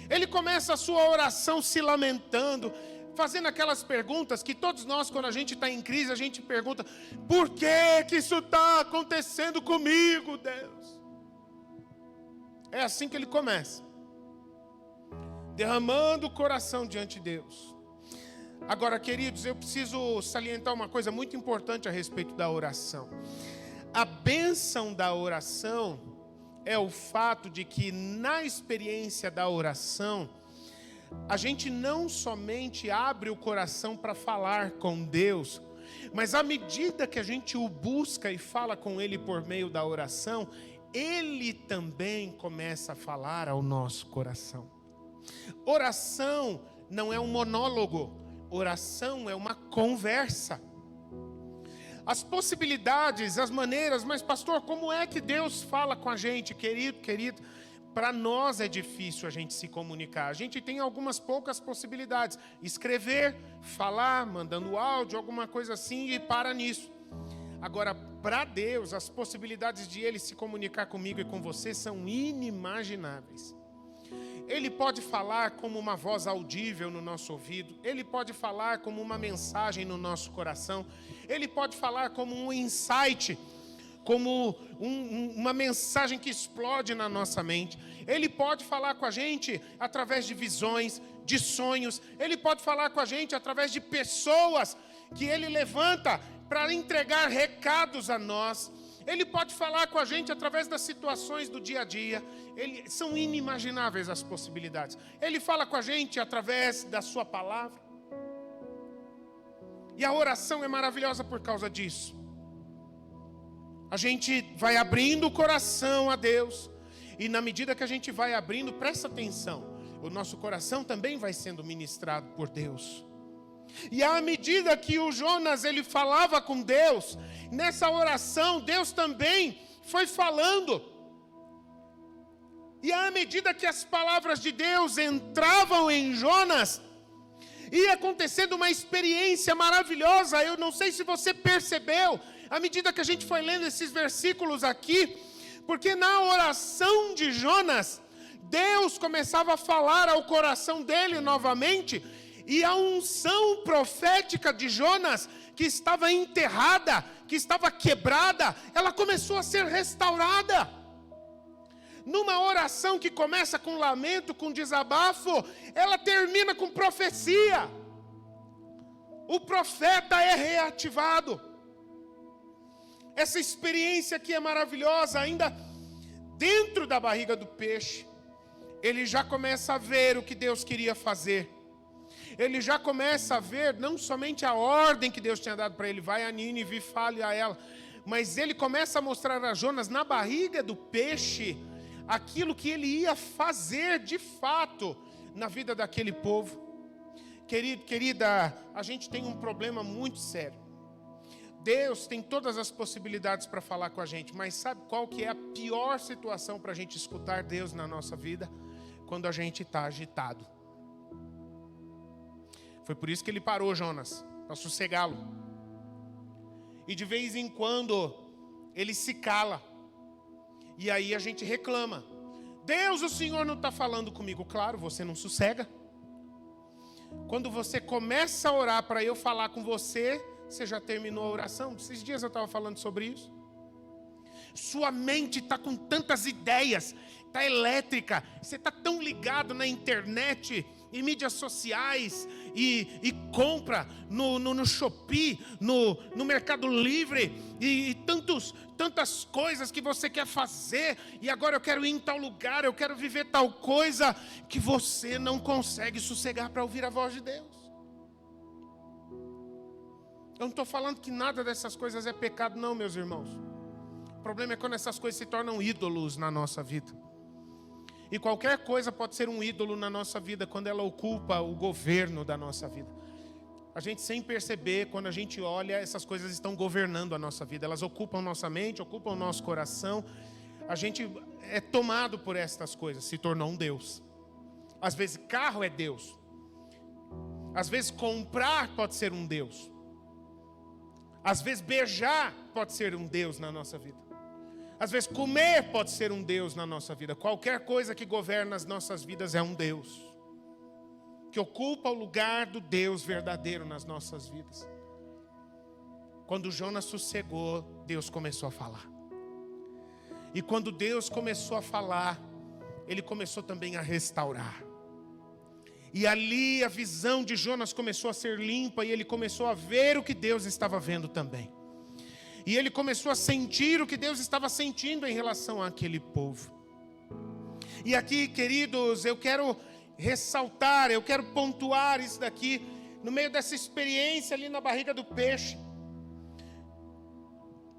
Ele começa a sua oração se lamentando, fazendo aquelas perguntas que todos nós, quando a gente está em crise, a gente pergunta: por que isso está acontecendo comigo, Deus? É assim que ele começa, derramando o coração diante de Deus. Agora, queridos, eu preciso salientar uma coisa muito importante a respeito da oração. A bênção da oração é o fato de que na experiência da oração, a gente não somente abre o coração para falar com Deus, mas à medida que a gente o busca e fala com Ele por meio da oração, Ele também começa a falar ao nosso coração. Oração não é um monólogo, oração é uma conversa. As possibilidades, as maneiras, mas pastor, como é que Deus fala com a gente, querido? Para nós é difícil a gente se comunicar. A gente tem algumas poucas possibilidades. Escrever, falar, mandando áudio, alguma coisa assim, e para nisso. Agora, para Deus, as possibilidades de Ele se comunicar comigo e com você são inimagináveis. Ele pode falar como uma voz audível no nosso ouvido. Ele pode falar como uma mensagem no nosso coração. Ele pode falar como um insight, como uma mensagem que explode na nossa mente. Ele pode falar com a gente através de visões, de sonhos. Ele pode falar com a gente através de pessoas que Ele levanta para entregar recados a nós. Ele pode falar com a gente através das situações do dia a dia. São inimagináveis as possibilidades. Ele fala com a gente através da sua palavra. E a oração é maravilhosa por causa disso. A gente vai abrindo o coração a Deus. E na medida que a gente vai abrindo, presta atenção, o nosso coração também vai sendo ministrado por Deus. E à medida que o Jonas ele falava com Deus, nessa oração Deus também foi falando. E à medida que as palavras de Deus entravam em Jonas, ia acontecendo uma experiência maravilhosa. Eu não sei se você percebeu, à medida que a gente foi lendo esses versículos aqui, porque na oração de Jonas, Deus começava a falar ao coração dele novamente, e a unção profética de Jonas, que estava enterrada, que estava quebrada, ela começou a ser restaurada. Numa oração que começa com lamento, com desabafo, ela termina com profecia. O profeta é reativado. Essa experiência aqui é maravilhosa. Ainda dentro da barriga do peixe, ele já começa a ver o que Deus queria fazer. Ele já começa a ver não somente a ordem que Deus tinha dado para ele, vai a Nínive e fale a ela, mas ele começa a mostrar a Jonas na barriga do peixe aquilo que ele ia fazer de fato na vida daquele povo. Querido, querida, a gente tem um problema muito sério. Deus tem todas as possibilidades para falar com a gente, mas sabe qual que é a pior situação para a gente escutar Deus na nossa vida? Quando a gente está agitado. Foi por isso que ele parou Jonas, para sossegá-lo. E de vez em quando ele se cala. E aí a gente reclama. Deus, o Senhor não está falando comigo. Claro, você não sossega. Quando você começa a orar para eu falar com você, você já terminou a oração. Esses dias eu estava falando sobre isso. Sua mente está com tantas ideias, está elétrica. Você está tão ligado na internet, em mídias sociais, e compra no Shopee, no Mercado Livre, e tantas coisas que você quer fazer, e agora eu quero ir em tal lugar, eu quero viver tal coisa, que você não consegue sossegar para ouvir a voz de Deus. Eu não estou falando que nada dessas coisas é pecado não, meus irmãos. O problema é quando essas coisas se tornam ídolos na nossa vida. E qualquer coisa pode ser um ídolo na nossa vida quando ela ocupa o governo da nossa vida. A gente sem perceber, quando a gente olha, essas coisas estão governando a nossa vida. Elas ocupam nossa mente, ocupam o nosso coração. A gente é tomado por estas coisas, se tornou um Deus. Às vezes carro é Deus. Às vezes comprar pode ser um Deus. Às vezes beijar pode ser um Deus na nossa vida. Às vezes comer pode ser um Deus na nossa vida. Qualquer coisa que governa as nossas vidas é um Deus, que ocupa o lugar do Deus verdadeiro nas nossas vidas. Quando Jonas sossegou, Deus começou a falar. E quando Deus começou a falar, Ele começou também a restaurar. E ali a visão de Jonas começou a ser limpa, e ele começou a ver o que Deus estava vendo também. E ele começou a sentir o que Deus estava sentindo em relação àquele povo. E aqui, queridos, eu quero ressaltar, eu quero pontuar isso daqui, no meio dessa experiência ali na barriga do peixe.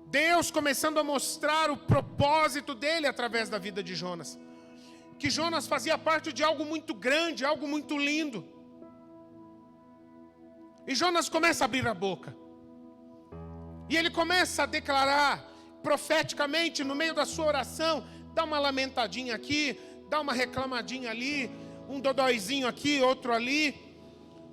Deus começando a mostrar o propósito dele através da vida de Jonas. Que Jonas fazia parte de algo muito grande, algo muito lindo. E Jonas começa a abrir a boca. E ele começa a declarar profeticamente no meio da sua oração, dá uma lamentadinha aqui, dá uma reclamadinha ali, um dodóizinho aqui, outro ali.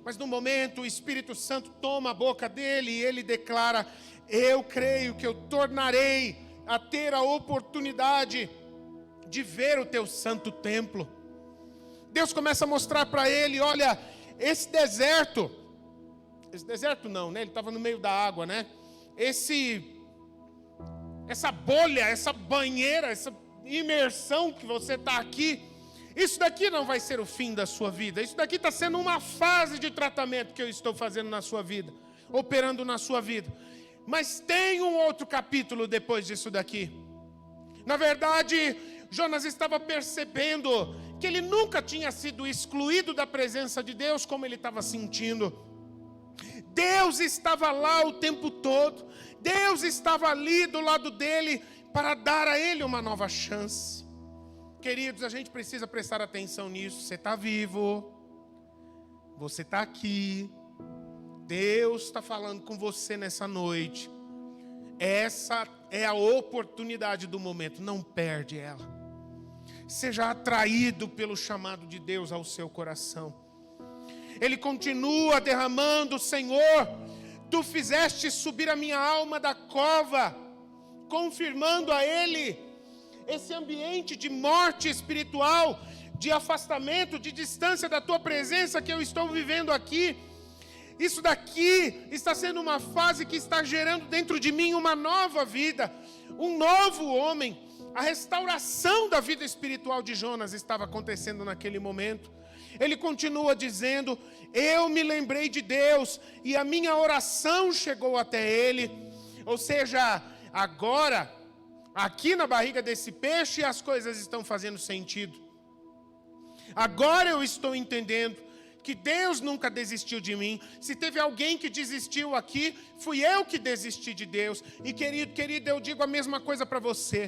Mas no momento o Espírito Santo toma a boca dele e ele declara: eu creio que eu tornarei a ter a oportunidade de ver o teu santo templo. Deus começa a mostrar para ele: olha, esse deserto não, né? Ele estava no meio da água, né? Essa bolha, essa banheira, essa imersão que você está aqui, isso daqui não vai ser o fim da sua vida. Isso daqui está sendo uma fase de tratamento que eu estou fazendo na sua vida, operando na sua vida. Mas tem um outro capítulo depois disso daqui. Na verdade, Jonas estava percebendo que ele nunca tinha sido excluído da presença de Deus como ele estava sentindo. Deus estava lá o tempo todo. Deus estava ali do lado dele para dar a ele uma nova chance. Queridos, a gente precisa prestar atenção nisso. Você está vivo. Você está aqui. Deus está falando com você nessa noite. Essa é a oportunidade do momento. Não perde ela. Seja atraído pelo chamado de Deus ao seu coração. Ele continua derramando: Senhor, tu fizeste subir a minha alma da cova, confirmando a ele esse ambiente de morte espiritual, de afastamento, de distância da tua presença que eu estou vivendo aqui. Isso daqui está sendo uma fase que está gerando dentro de mim uma nova vida, um novo homem. A restauração da vida espiritual de Jonas estava acontecendo naquele momento. Ele continua dizendo: eu me lembrei de Deus e a minha oração chegou até ele. Ou seja, agora, aqui na barriga desse peixe, as coisas estão fazendo sentido. Agora eu estou entendendo que Deus nunca desistiu de mim. Se teve alguém que desistiu aqui, fui eu que desisti de Deus. E querido, eu digo a mesma coisa para você.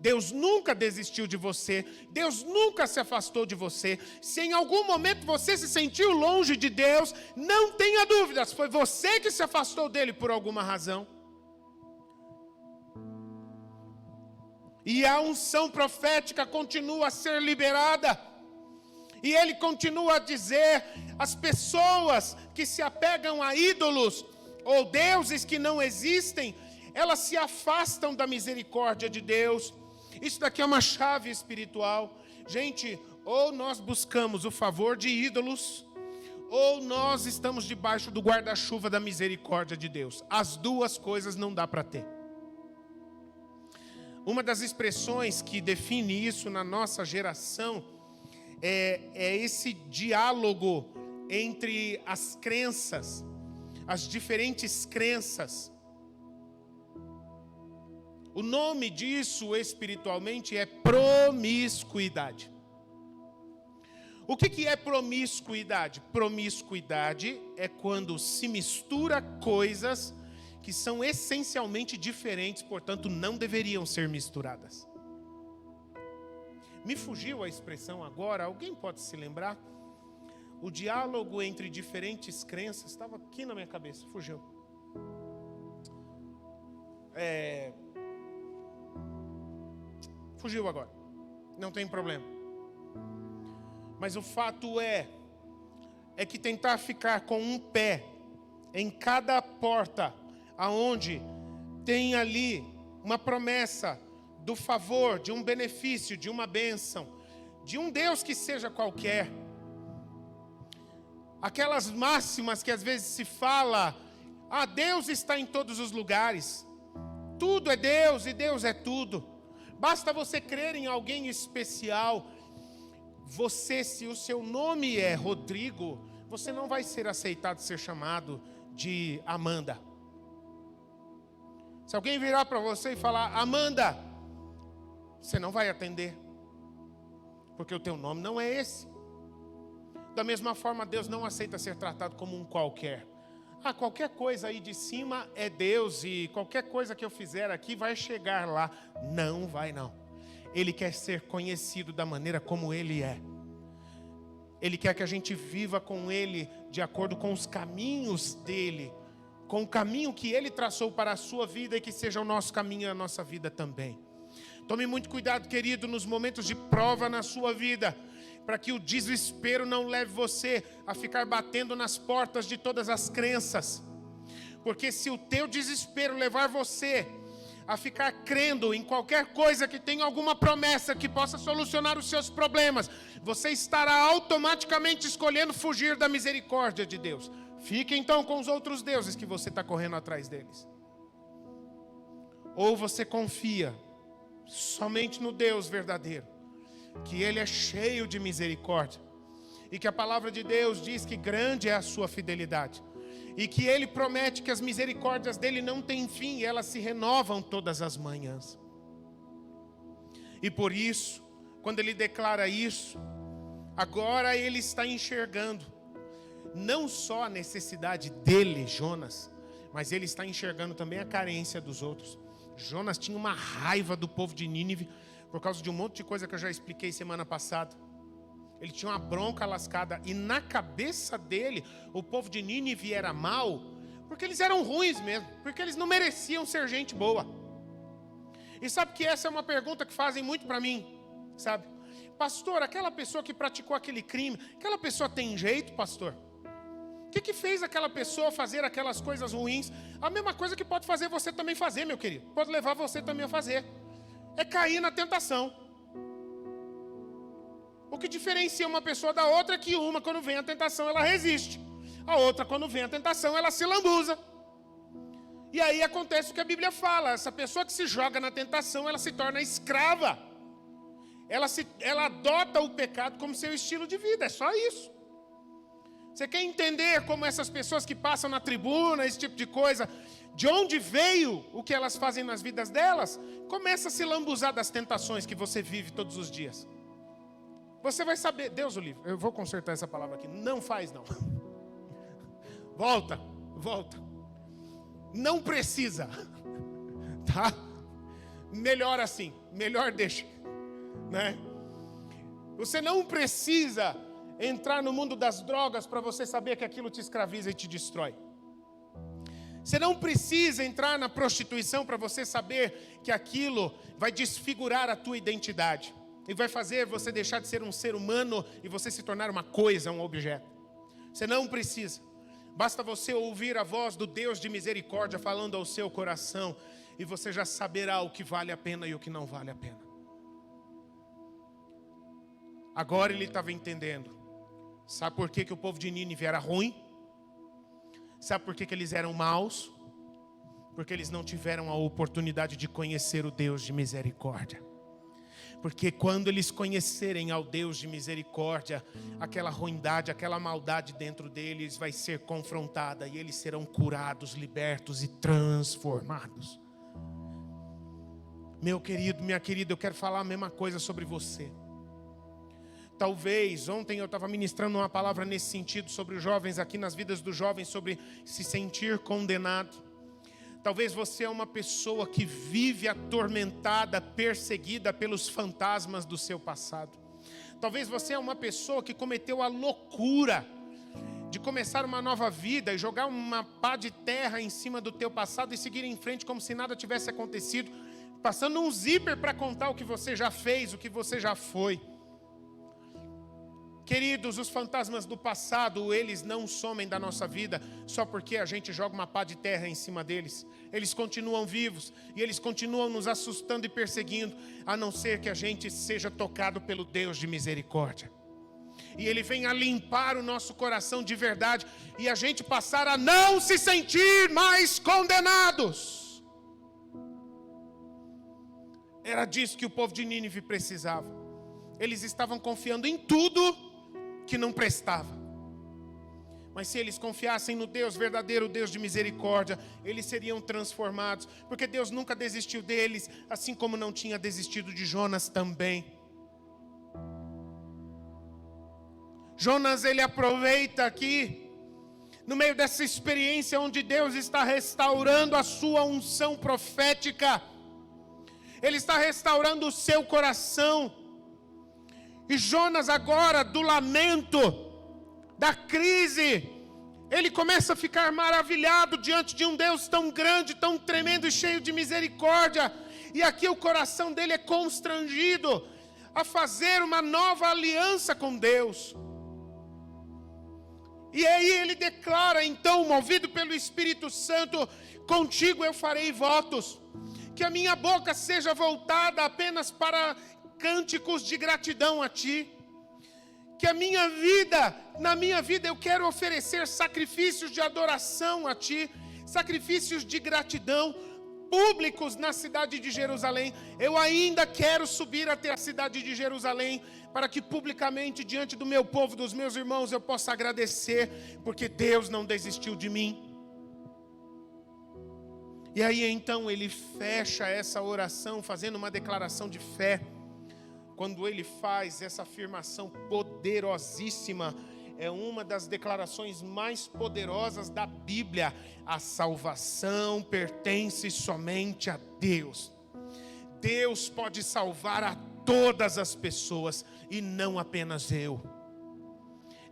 Deus nunca desistiu de você. Deus nunca se afastou de você. Se em algum momento você se sentiu longe de Deus, não tenha dúvidas, foi você que se afastou dele por alguma razão. E a unção profética continua a ser liberada. E ele continua a dizer: as pessoas que se apegam a ídolos ou deuses que não existem, elas se afastam da misericórdia de Deus. Isso daqui é uma chave espiritual. Gente, ou nós buscamos o favor de ídolos, ou nós estamos debaixo do guarda-chuva da misericórdia de Deus. As duas coisas não dá para ter. Uma das expressões que define isso na nossa geração é esse diálogo entre as crenças, as diferentes crenças. O nome disso espiritualmente é promiscuidade. O que é promiscuidade? Promiscuidade é quando se mistura coisas que são essencialmente diferentes, portanto não deveriam ser misturadas. Me fugiu a expressão agora, alguém pode se lembrar? O diálogo entre diferentes crenças, estava aqui na minha cabeça, fugiu. Fugiu agora, não tem problema. Mas o fato é que tentar ficar com um pé em cada porta, aonde tem ali uma promessa do favor, de um benefício, de uma bênção, de um Deus que seja qualquer. Aquelas máximas que às vezes se fala: Deus está em todos os lugares, tudo é Deus e Deus é tudo. Basta você crer em alguém especial. Você, se o seu nome é Rodrigo, você não vai ser aceitado ser chamado de Amanda. Se alguém virar para você e falar Amanda, você não vai atender, porque o teu nome não é esse. Da mesma forma, Deus não aceita ser tratado como um qualquer. Qualquer coisa aí de cima é Deus, e qualquer coisa que eu fizer aqui vai chegar lá. Não vai não. Ele quer ser conhecido da maneira como Ele é. Ele quer que a gente viva com Ele de acordo com os caminhos dEle, com o caminho que Ele traçou para a sua vida, e que seja o nosso caminho e a nossa vida também. Tome muito cuidado, querido, nos momentos de prova na sua vida, para que o desespero não leve você a ficar batendo nas portas de todas as crenças. Porque se o teu desespero levar você a ficar crendo em qualquer coisa que tenha alguma promessa que possa solucionar os seus problemas, você estará automaticamente escolhendo fugir da misericórdia de Deus. Fique então com os outros deuses que você está correndo atrás deles. Ou você confia somente no Deus verdadeiro, que Ele é cheio de misericórdia, e que a palavra de Deus diz que grande é a sua fidelidade, e que Ele promete que as misericórdias dEle não têm fim, e elas se renovam todas as manhãs. E por isso, quando Ele declara isso, agora Ele está enxergando não só a necessidade dele, Jonas, mas Ele está enxergando também a carência dos outros. Jonas tinha uma raiva do povo de Nínive, por causa de um monte de coisa que eu já expliquei semana passada. Ele tinha uma bronca lascada, e na cabeça dele, o povo de Nínive era mau, porque eles eram ruins mesmo, porque eles não mereciam ser gente boa. E sabe que essa é uma pergunta que fazem muito para mim, sabe? Pastor, aquela pessoa que praticou aquele crime, aquela pessoa tem jeito, pastor? O que fez aquela pessoa fazer aquelas coisas ruins? A mesma coisa que pode fazer você também fazer, meu querido. Pode levar você também a fazer. É cair na tentação. O que diferencia uma pessoa da outra é que uma, quando vem a tentação, ela resiste. A outra, quando vem a tentação, ela se lambuza. E aí acontece o que a Bíblia fala. Essa pessoa que se joga na tentação, ela se torna escrava. Ela adota o pecado como seu estilo de vida. É só isso. Você quer entender como essas pessoas que passam na tribuna, esse tipo de coisa, de onde veio o que elas fazem nas vidas delas? Começa a se lambuzar das tentações que você vive todos os dias. Você vai saber, Deus o livre, eu vou consertar essa palavra aqui, não faz não. Volta. Não precisa, tá? Melhor assim, melhor deixa, né? Você não precisa entrar no mundo das drogas para você saber que aquilo te escraviza e te destrói. Você não precisa entrar na prostituição para você saber que aquilo vai desfigurar a tua identidade e vai fazer você deixar de ser um ser humano e você se tornar uma coisa, um objeto. Você não precisa. Basta você ouvir a voz do Deus de misericórdia falando ao seu coração e você já saberá o que vale a pena e o que não vale a pena. Agora ele estava entendendo. Sabe por que o povo de Nínive era ruim? Sabe por que eles eram maus? Porque eles não tiveram a oportunidade de conhecer o Deus de misericórdia. Porque quando eles conhecerem ao Deus de misericórdia, aquela ruindade, aquela maldade dentro deles vai ser confrontada e eles serão curados, libertos e transformados. Meu querido, minha querida, eu quero falar a mesma coisa sobre você. Talvez, ontem eu estava ministrando uma palavra nesse sentido sobre os jovens, aqui nas vidas dos jovens, sobre se sentir condenado. Talvez você é uma pessoa que vive atormentada, perseguida pelos fantasmas do seu passado. Talvez você é uma pessoa que cometeu a loucura de começar uma nova vida e jogar uma pá de terra em cima do teu passado e seguir em frente como se nada tivesse acontecido, passando um zíper para contar o que você já fez, o que você já foi. Queridos, os fantasmas do passado, eles não somem da nossa vida só porque a gente joga uma pá de terra em cima deles. Eles continuam vivos e eles continuam nos assustando e perseguindo, a não ser que a gente seja tocado pelo Deus de misericórdia. E Ele venha limpar o nosso coração de verdade e a gente passar a não se sentir mais condenados. Era disso que o povo de Nínive precisava. Eles estavam confiando em tudo que não prestava. Mas se eles confiassem no Deus verdadeiro, Deus de misericórdia, eles seriam transformados, porque Deus nunca desistiu deles, assim como não tinha desistido de Jonas também. Jonas, ele aproveita aqui, no meio dessa experiência onde Deus está restaurando a sua unção profética, Ele está restaurando o seu coração. E Jonas agora, do lamento, da crise, ele começa a ficar maravilhado diante de um Deus tão grande, tão tremendo e cheio de misericórdia. E aqui o coração dele é constrangido a fazer uma nova aliança com Deus. E aí ele declara, então, movido pelo Espírito Santo: contigo eu farei votos, que a minha boca seja voltada apenas para cânticos de gratidão a Ti, que na minha vida eu quero oferecer sacrifícios de adoração a Ti, sacrifícios de gratidão públicos na cidade de Jerusalém. Eu ainda quero subir até a cidade de Jerusalém, para que publicamente diante do meu povo, dos meus irmãos, eu possa agradecer, porque Deus não desistiu de mim. E aí então ele fecha essa oração fazendo uma declaração de fé. Quando ele faz essa afirmação poderosíssima, é uma das declarações mais poderosas da Bíblia: a salvação pertence somente a Deus. Deus pode salvar a todas as pessoas e não apenas eu.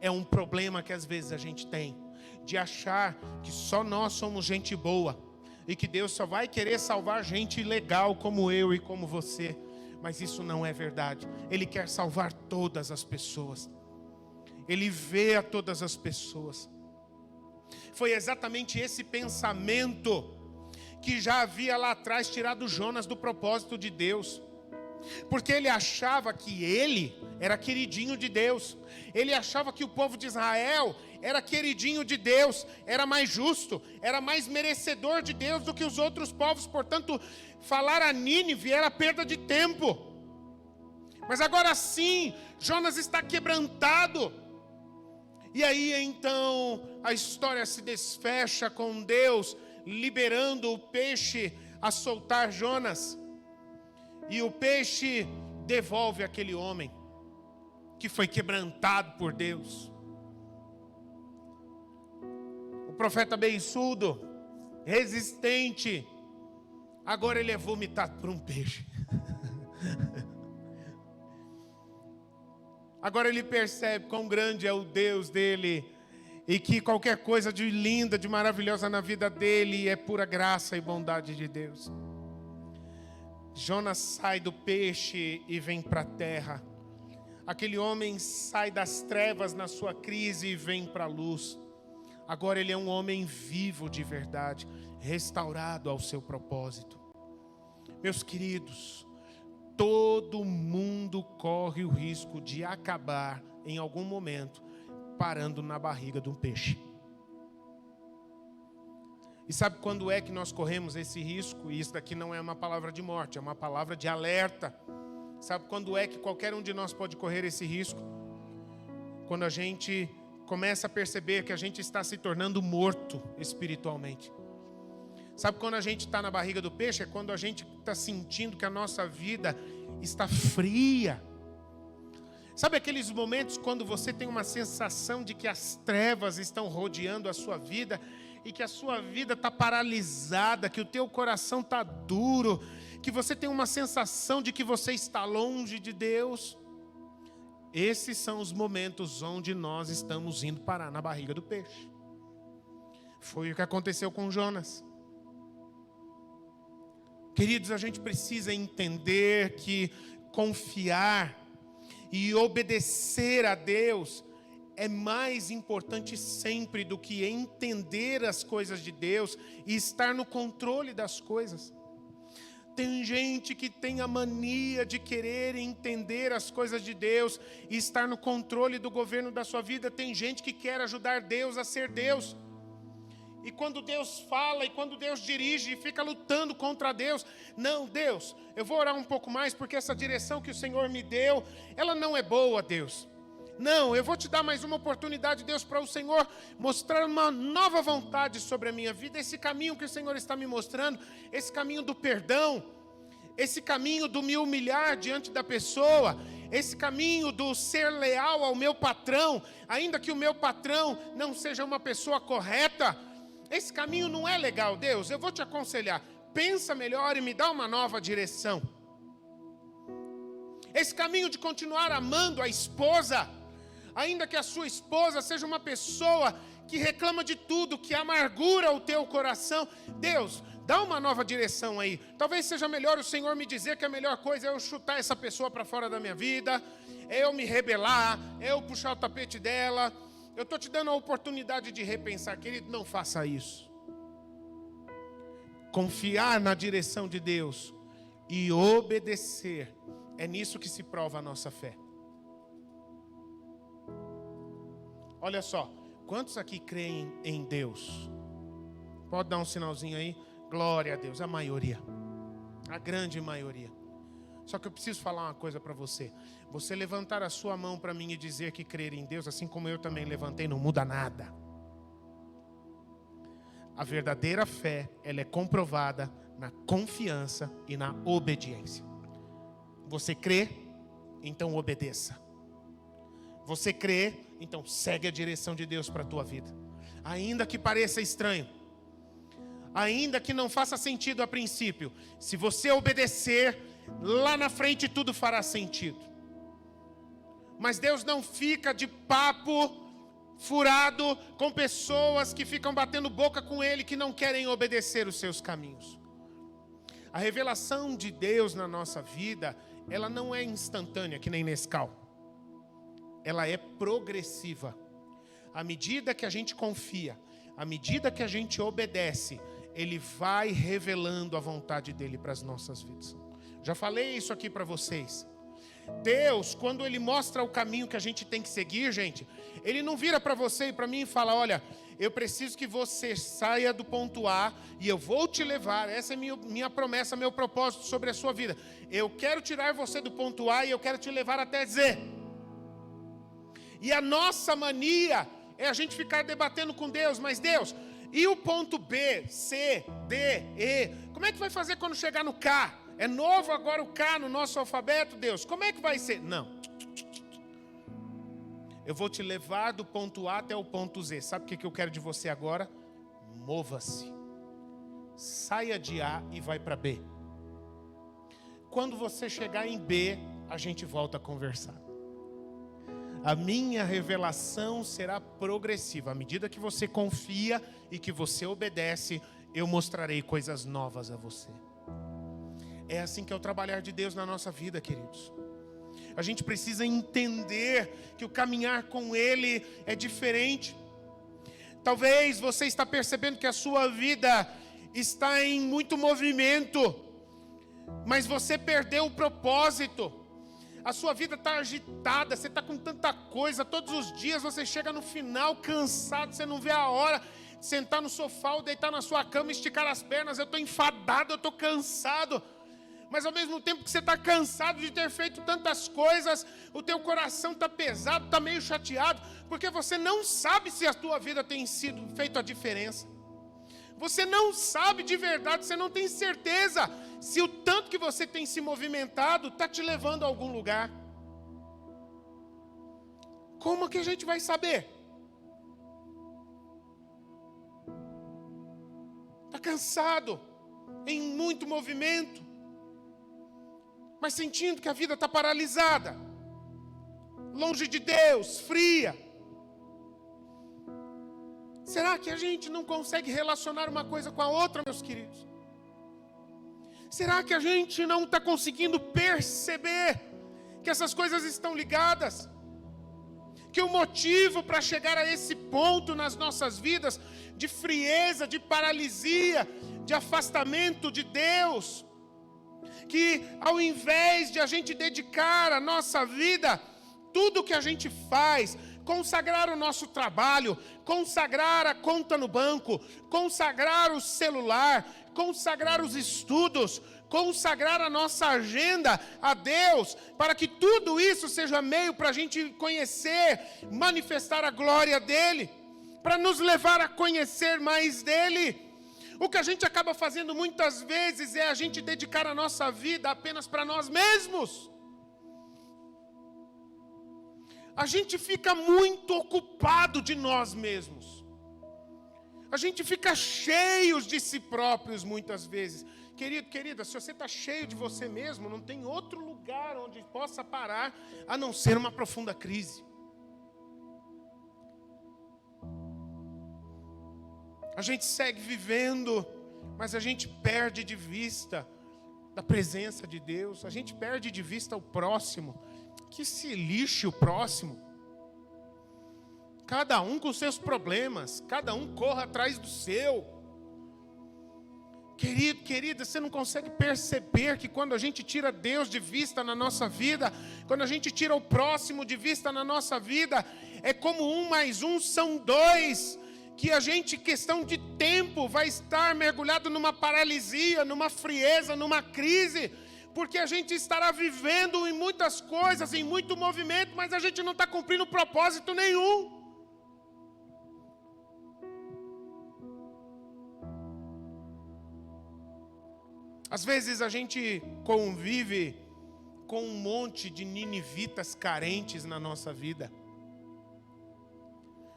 É um problema que às vezes a gente tem, de achar que só nós somos gente boa e que Deus só vai querer salvar gente legal como eu e como você. Mas isso não é verdade. Ele quer salvar todas as pessoas. Ele vê a todas as pessoas. Foi exatamente esse pensamento que já havia lá atrás tirado Jonas do propósito de Deus. Porque ele achava que ele era queridinho de Deus. Ele achava que o povo de Israel era queridinho de Deus, era mais justo, era mais merecedor de Deus do que os outros povos. Portanto, falar a Nínive era perda de tempo. Mas agora sim, Jonas está quebrantado. E aí então a história se desfecha com Deus liberando o peixe a soltar Jonas. E o peixe devolve aquele homem que foi quebrantado por Deus. O profeta beiçudo, resistente, agora ele é vomitado por um peixe. Agora ele percebe quão grande é o Deus dele e que qualquer coisa de linda, de maravilhosa na vida dele é pura graça e bondade de Deus. Jonas sai do peixe e vem para a terra. Aquele homem sai das trevas na sua crise e vem para a luz. Agora ele é um homem vivo de verdade, restaurado ao seu propósito. Meus queridos, todo mundo corre o risco de acabar em algum momento parando na barriga de um peixe. E sabe quando é que nós corremos esse risco? E isso daqui não é uma palavra de morte, é uma palavra de alerta. Sabe quando é que qualquer um de nós pode correr esse risco? Quando a gente começa a perceber que a gente está se tornando morto espiritualmente. Sabe quando a gente está na barriga do peixe? É quando a gente está sentindo que a nossa vida está fria. Sabe aqueles momentos quando você tem uma sensação de que as trevas estão rodeando a sua vida e que a sua vida está paralisada, que o teu coração está duro, que você tem uma sensação de que você está longe de Deus? Esses são os momentos onde nós estamos indo parar na barriga do peixe. Foi o que aconteceu com Jonas. Queridos, a gente precisa entender que confiar e obedecer a Deus é mais importante sempre do que entender as coisas de Deus e estar no controle das coisas. Tem gente que tem a mania de querer entender as coisas de Deus e estar no controle do governo da sua vida. Tem gente que quer ajudar Deus a ser Deus. E quando Deus fala e quando Deus dirige, fica lutando contra Deus. Não, Deus, eu vou orar um pouco mais porque essa direção que o Senhor me deu, ela não é boa, Deus. Não, eu vou te dar mais uma oportunidade, Deus, para o Senhor mostrar uma nova vontade sobre a minha vida. Esse caminho que o Senhor está me mostrando, esse caminho do perdão, esse caminho do me humilhar diante da pessoa, esse caminho do ser leal ao meu patrão, ainda que o meu patrão não seja uma pessoa correta. Esse caminho não é legal, Deus. Eu vou te aconselhar, pensa melhor e me dá uma nova direção. Esse caminho de continuar amando a esposa, ainda que a sua esposa seja uma pessoa que reclama de tudo, que amargura o teu coração. Deus, dá uma nova direção aí. Talvez seja melhor o Senhor me dizer que a melhor coisa é eu chutar essa pessoa para fora da minha vida, é eu me rebelar, é eu puxar o tapete dela. Eu estou te dando a oportunidade de repensar, querido, não faça isso. Confiar na direção de Deus e obedecer, é nisso que se prova a nossa fé. Olha só, quantos aqui creem em Deus? Pode dar um sinalzinho aí? Glória a Deus, a maioria, a grande maioria. Só que eu preciso falar uma coisa para você. Você levantar a sua mão para mim e dizer que crer em Deus, assim como eu também levantei, não muda nada. A verdadeira fé, ela é comprovada na confiança e na obediência. Você crê? Então obedeça. Você crê? Então segue a direção de Deus para a tua vida. Ainda que pareça estranho, ainda que não faça sentido a princípio, se você obedecer, lá na frente tudo fará sentido. Mas Deus não fica de papo furado com pessoas que ficam batendo boca com Ele, que não querem obedecer os seus caminhos. A revelação de Deus na nossa vida, ela não é instantânea, que nem Nescau. Ela é progressiva. À medida que a gente confia, à medida que a gente obedece, Ele vai revelando a vontade dEle para as nossas vidas. Já falei isso aqui para vocês. Deus, quando Ele mostra o caminho que a gente tem que seguir, gente, Ele não vira para você e para mim e fala: olha, eu preciso que você saia do ponto A e eu vou te levar, essa é minha promessa, meu propósito sobre a sua vida. Eu quero tirar você do ponto A e eu quero te levar até Z. E a nossa mania é a gente ficar debatendo com Deus: mas Deus, e o ponto B, C, D, E? Como é que vai fazer quando chegar no K? É novo agora o K no nosso alfabeto, Deus? Como é que vai ser? Não. Eu vou te levar do ponto A até o ponto Z. Sabe o que eu quero de você agora? Mova-se. Saia de A e vai para B. Quando você chegar em B, a gente volta a conversar. A minha revelação será progressiva. À medida que você confia e que você obedece, eu mostrarei coisas novas a você. É assim que é o trabalhar de Deus na nossa vida, queridos. A gente precisa entender que o caminhar com Ele é diferente. Talvez você está percebendo que a sua vida está em muito movimento, mas você perdeu o propósito. A sua vida está agitada, você está com tanta coisa, todos os dias você chega no final cansado, você não vê a hora de sentar no sofá ou deitar na sua cama e esticar as pernas. Eu estou enfadado, eu estou cansado. Mas ao mesmo tempo que você está cansado de ter feito tantas coisas, o teu coração está pesado, está meio chateado, porque você não sabe se a tua vida tem sido feito a diferença. Você não sabe de verdade, você não tem certeza se o tanto que você tem se movimentado está te levando a algum lugar. Como que a gente vai saber? Está cansado, em muito movimento, mas sentindo que a vida está paralisada, longe de Deus, fria. Será que a gente não consegue relacionar uma coisa com a outra, meus queridos? Será que a gente não está conseguindo perceber que essas coisas estão ligadas? Que o motivo para chegar a esse ponto nas nossas vidas de frieza, de paralisia, de afastamento de Deus, que ao invés de a gente dedicar a nossa vida, tudo que a gente faz, consagrar o nosso trabalho, consagrar a conta no banco, consagrar o celular, consagrar os estudos, consagrar a nossa agenda a Deus, para que tudo isso seja meio para a gente conhecer, manifestar a glória dEle, para nos levar a conhecer mais dEle. O que a gente acaba fazendo muitas vezes é a gente dedicar a nossa vida apenas para nós mesmos. A gente fica muito ocupado de nós mesmos. A gente fica cheio de si próprios muitas vezes. Querido, querida, se você está cheio de você mesmo, não tem outro lugar onde possa parar a não ser uma profunda crise. A gente segue vivendo, mas a gente perde de vista da presença de Deus. A gente perde de vista o próximo. Que se lixe o próximo. Cada um com seus problemas. Cada um corra atrás do seu. Querido, querida, você não consegue perceber que quando a gente tira Deus de vista na nossa vida, quando a gente tira o próximo de vista na nossa vida, é como 1 mais 1 são 2. Que a gente, questão de tempo, vai estar mergulhado numa paralisia, numa frieza, numa crise, porque a gente estará vivendo em muitas coisas, em muito movimento, mas a gente não está cumprindo propósito nenhum. Às vezes a gente convive com um monte de ninivitas carentes na nossa vida.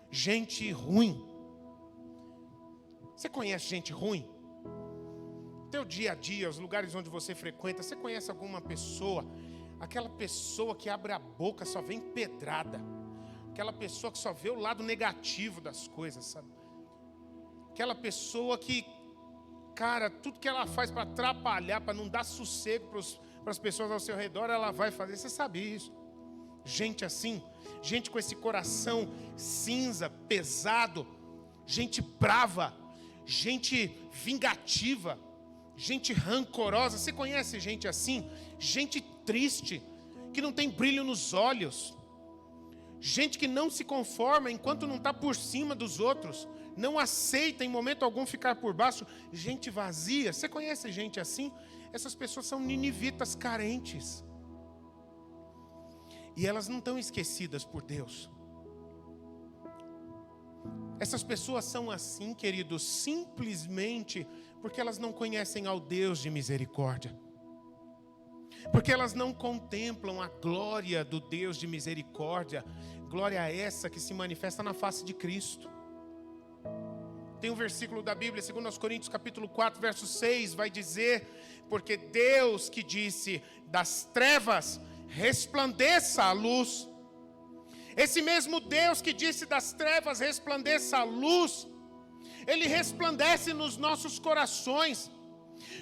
Gente ruim. Você conhece gente ruim? Teu dia a dia, os lugares onde você frequenta, você conhece alguma pessoa? Aquela pessoa que abre a boca só vem pedrada. Aquela pessoa que só vê o lado negativo das coisas, sabe? Aquela pessoa que, cara, tudo que ela faz para atrapalhar, para não dar sossego para as pessoas ao seu redor, ela vai fazer. Você sabe isso? Gente assim, gente com esse coração cinza, pesado, gente brava, gente vingativa, gente rancorosa. Você conhece gente assim? Gente triste, que não tem brilho nos olhos. Gente que não se conforma enquanto não está por cima dos outros. Não aceita em momento algum ficar por baixo. Gente vazia. Você conhece gente assim? Essas pessoas são ninivitas carentes. E elas não estão esquecidas por Deus. Essas pessoas são assim, queridos, simplesmente porque elas não conhecem ao Deus de misericórdia. Porque elas não contemplam a glória do Deus de misericórdia. Glória essa que se manifesta na face de Cristo. Tem um versículo da Bíblia, 2 Coríntios capítulo 4, verso 6, vai dizer: porque Deus que disse, das trevas resplandeça a luz. Esse mesmo Deus que disse das trevas resplandeça a luz, Ele resplandece nos nossos corações,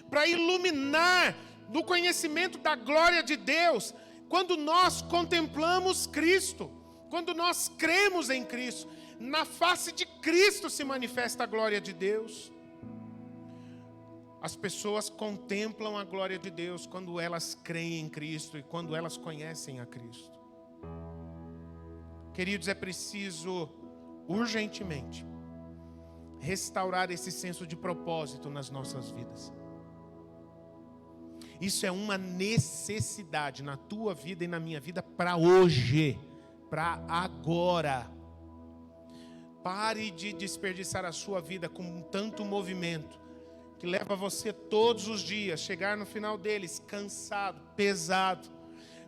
para iluminar no conhecimento da glória de Deus, quando nós contemplamos Cristo, quando nós cremos em Cristo. Na face de Cristo se manifesta a glória de Deus. As pessoas contemplam a glória de Deus quando elas creem em Cristo e quando elas conhecem a Cristo. Queridos, é preciso urgentemente restaurar esse senso de propósito nas nossas vidas. Isso é uma necessidade na tua vida e na minha vida para hoje, para agora. Pare de desperdiçar a sua vida com tanto movimento que leva você todos os dias chegar no final deles cansado, pesado,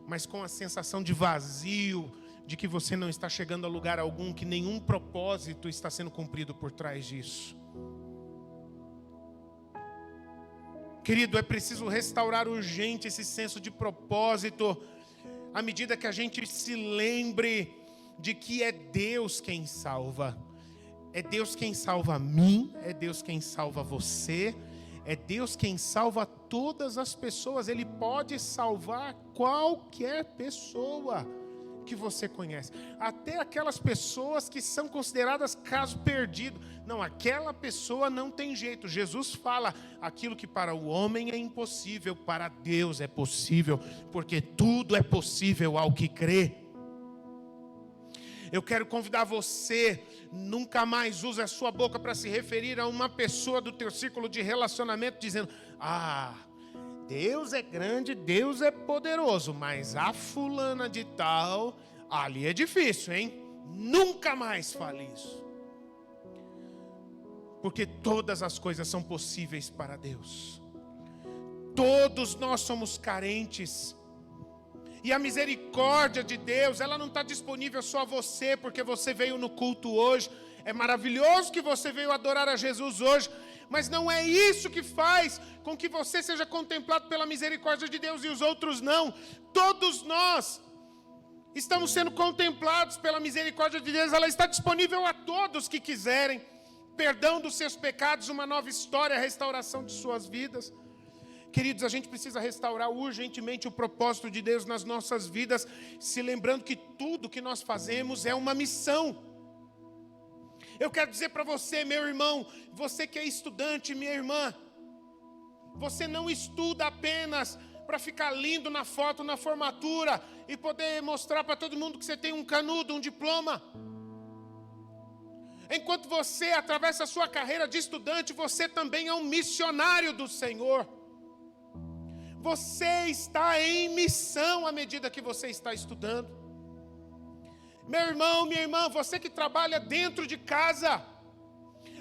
mas com a sensação de vazio, de que você não está chegando a lugar algum, que nenhum propósito está sendo cumprido por trás disso. Querido, é preciso restaurar urgente esse senso de propósito, à medida que a gente se lembre de que é Deus quem salva. É Deus quem salva a mim, é Deus quem salva você, é Deus quem salva todas as pessoas. Ele pode salvar qualquer pessoa que você conhece, até aquelas pessoas que são consideradas caso perdido. Não, aquela pessoa não tem jeito. Jesus fala: aquilo que para o homem é impossível, para Deus é possível, porque tudo é possível ao que crê. Eu quero convidar você, nunca mais use a sua boca para se referir a uma pessoa do teu círculo de relacionamento, dizendo: Deus é grande, Deus é poderoso, mas a fulana de tal, ali é difícil, hein? Nunca mais fale isso. Porque todas as coisas são possíveis para Deus. Todos nós somos carentes. E a misericórdia de Deus, ela não está disponível só a você, porque você veio no culto hoje. É maravilhoso que você veio adorar a Jesus hoje, mas não é isso que faz com que você seja contemplado pela misericórdia de Deus e os outros não. Todos nós estamos sendo contemplados pela misericórdia de Deus. Ela está disponível a todos que quiserem perdão dos seus pecados, uma nova história, a restauração de suas vidas. Queridos, a gente precisa restaurar urgentemente o propósito de Deus nas nossas vidas, se lembrando que tudo que nós fazemos é uma missão. Eu quero dizer para você, meu irmão, você que é estudante, minha irmã, você não estuda apenas para ficar lindo na foto, na formatura, e poder mostrar para todo mundo que você tem um canudo, um diploma. Enquanto você atravessa a sua carreira de estudante, você também é um missionário do Senhor. Você está em missão à medida que você está estudando. Meu irmão, minha irmã, você que trabalha dentro de casa,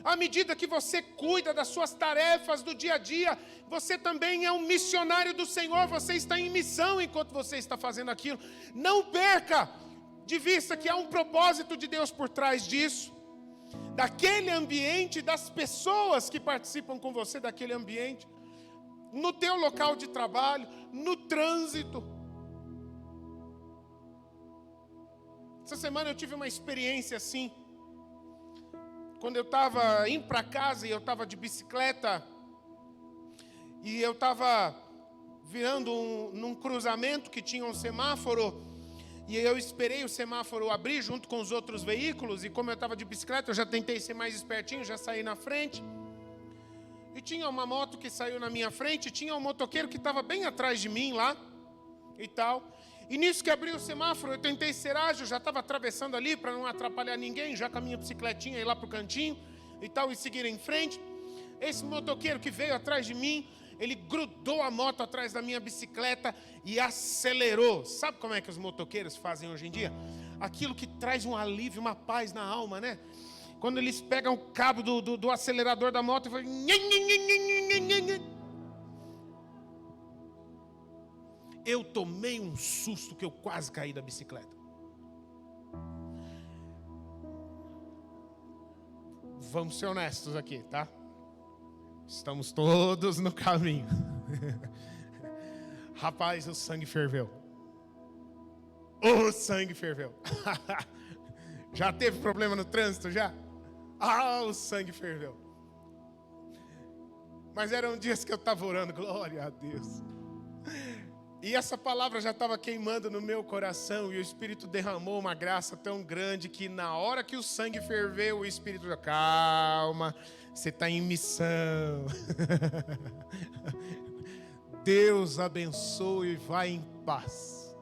à medida que você cuida das suas tarefas do dia a dia, você também é um missionário do Senhor. Você está em missão enquanto você está fazendo aquilo. Não perca de vista que há um propósito de Deus por trás disso. Daquele ambiente, das pessoas que participam com você daquele ambiente, no teu local de trabalho, no trânsito. Essa semana eu tive uma experiência assim. Quando eu estava indo para casa e eu estava de bicicleta, e eu estava virando num cruzamento que tinha um semáforo, E eu esperei o semáforo abrir junto com os outros veículos. E como eu estava de bicicleta, eu já tentei ser mais espertinho, já saí na frente. E tinha uma moto que saiu na minha frente, tinha um motoqueiro que estava bem atrás de mim lá e tal. E nisso que abriu o semáforo, eu tentei ser ágil, já estava atravessando ali para não atrapalhar ninguém, já com a minha bicicletinha ir lá para o cantinho e tal, e seguir em frente. Esse motoqueiro que veio atrás de mim, ele grudou a moto atrás da minha bicicleta e acelerou. Sabe como é que os motoqueiros fazem hoje em dia? Aquilo que traz um alívio, uma paz na alma, né? Quando eles pegam o cabo do acelerador da moto e falam... Eu tomei um susto que eu quase caí da bicicleta. Vamos ser honestos aqui, tá? Estamos todos no caminho. Rapaz, o sangue ferveu. O sangue ferveu. Já teve problema no trânsito, já? O sangue ferveu. Mas eram dias que eu estava orando, glória a Deus. E essa palavra já estava queimando no meu coração. E o Espírito derramou uma graça tão grande que na hora que o sangue ferveu, o Espírito falou, calma, você está em missão. Deus abençoe e vai em paz.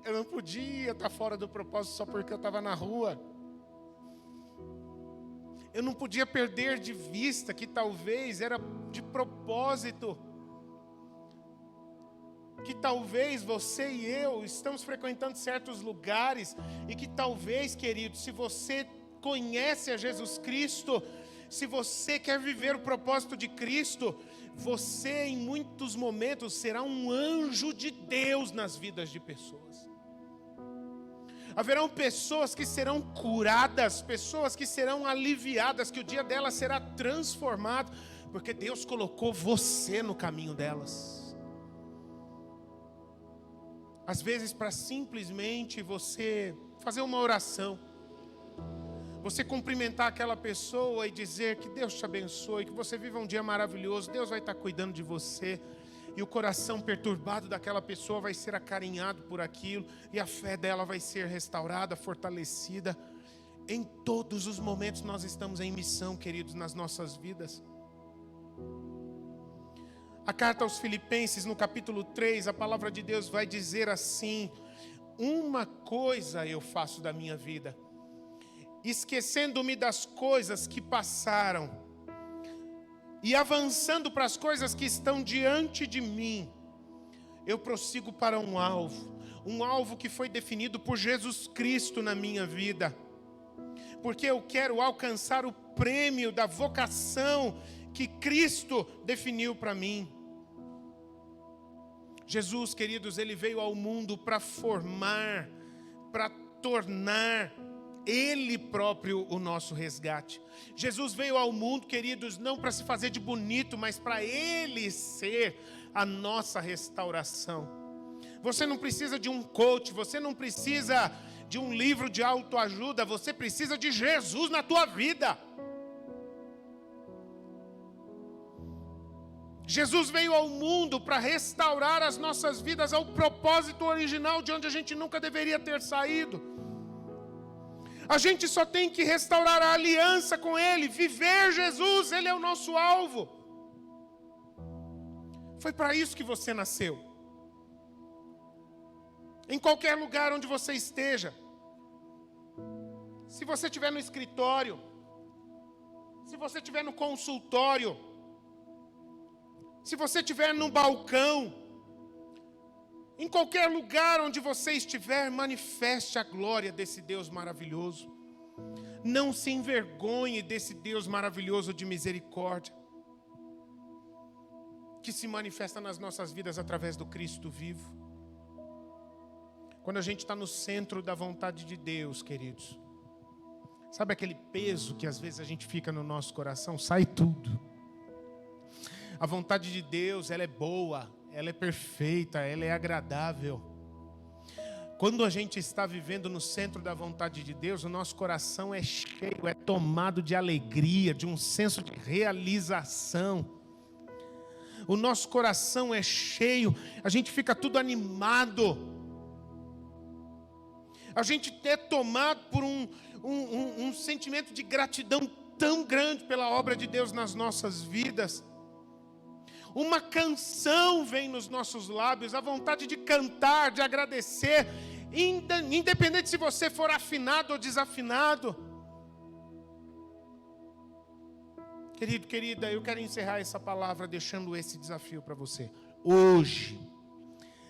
Eu não podia estar fora do propósito só porque eu estava na rua. Eu não podia perder de vista que talvez era de propósito. Que talvez você e eu estamos frequentando certos lugares e que talvez, querido, se você conhece a Jesus Cristo, se você quer viver o propósito de Cristo, você em muitos momentos será um anjo de Deus nas vidas de pessoas. Haverão pessoas que serão curadas, pessoas que serão aliviadas, que o dia delas será transformado, porque Deus colocou você no caminho delas. Às vezes para simplesmente você fazer uma oração, você cumprimentar aquela pessoa e dizer que Deus te abençoe, que você viva um dia maravilhoso, Deus vai estar cuidando de você. E o coração perturbado daquela pessoa vai ser acarinhado por aquilo. E a fé dela vai ser restaurada, fortalecida. Em todos os momentos nós estamos em missão, queridos, nas nossas vidas. A carta aos Filipenses, no capítulo 3, a palavra de Deus vai dizer assim: uma coisa eu faço da minha vida, esquecendo-me das coisas que passaram e avançando para as coisas que estão diante de mim, eu prossigo para um alvo que foi definido por Jesus Cristo na minha vida, porque eu quero alcançar o prêmio da vocação que Cristo definiu para mim. Jesus, queridos, Ele veio ao mundo para formar, para tornar Ele próprio o nosso resgate. Jesus veio ao mundo, queridos, não para se fazer de bonito, mas para Ele ser a nossa restauração. Você não precisa de um coach, você não precisa de um livro de autoajuda, você precisa de Jesus na tua vida. Jesus veio ao mundo para restaurar as nossas vidas ao propósito original de onde a gente nunca deveria ter saído. A gente só tem que restaurar a aliança com Ele, viver Jesus, Ele é o nosso alvo. Foi para isso que você nasceu. Em qualquer lugar onde você esteja, se você estiver no escritório, se você estiver no consultório, se você estiver no balcão, em qualquer lugar onde você estiver, manifeste a glória desse Deus maravilhoso. Não se envergonhe desse Deus maravilhoso de misericórdia, que se manifesta nas nossas vidas através do Cristo vivo. Quando a gente está no centro da vontade de Deus, queridos, sabe aquele peso que às vezes a gente fica no nosso coração? Sai tudo. A vontade de Deus, ela é boa, ela é perfeita, ela é agradável. Quando a gente está vivendo no centro da vontade de Deus, o nosso coração é cheio, é tomado de alegria, de um senso de realização. o nosso coração é cheio, a gente fica tudo animado. A gente é tomado por um sentimento de gratidão tão grande pela obra de Deus nas nossas vidas. Uma canção vem nos nossos lábios, a vontade de cantar, de agradecer, independente se você for afinado ou desafinado. Querido, querida, eu quero encerrar essa palavra deixando esse desafio para você. Hoje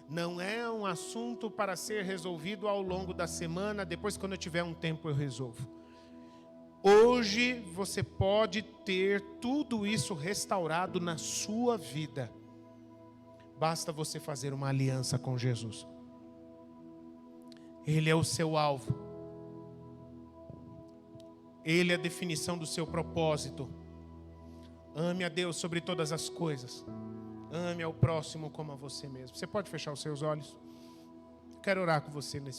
não é um assunto para ser resolvido ao longo da semana, depois quando eu tiver um tempo eu resolvo. Hoje você pode ter tudo isso restaurado na sua vida. Basta você fazer uma aliança com Jesus. Ele é o seu alvo. Ele é a definição do seu propósito. Ame a Deus sobre todas as coisas. Ame ao próximo como a você mesmo. Você pode fechar os seus olhos? Quero orar com você nesse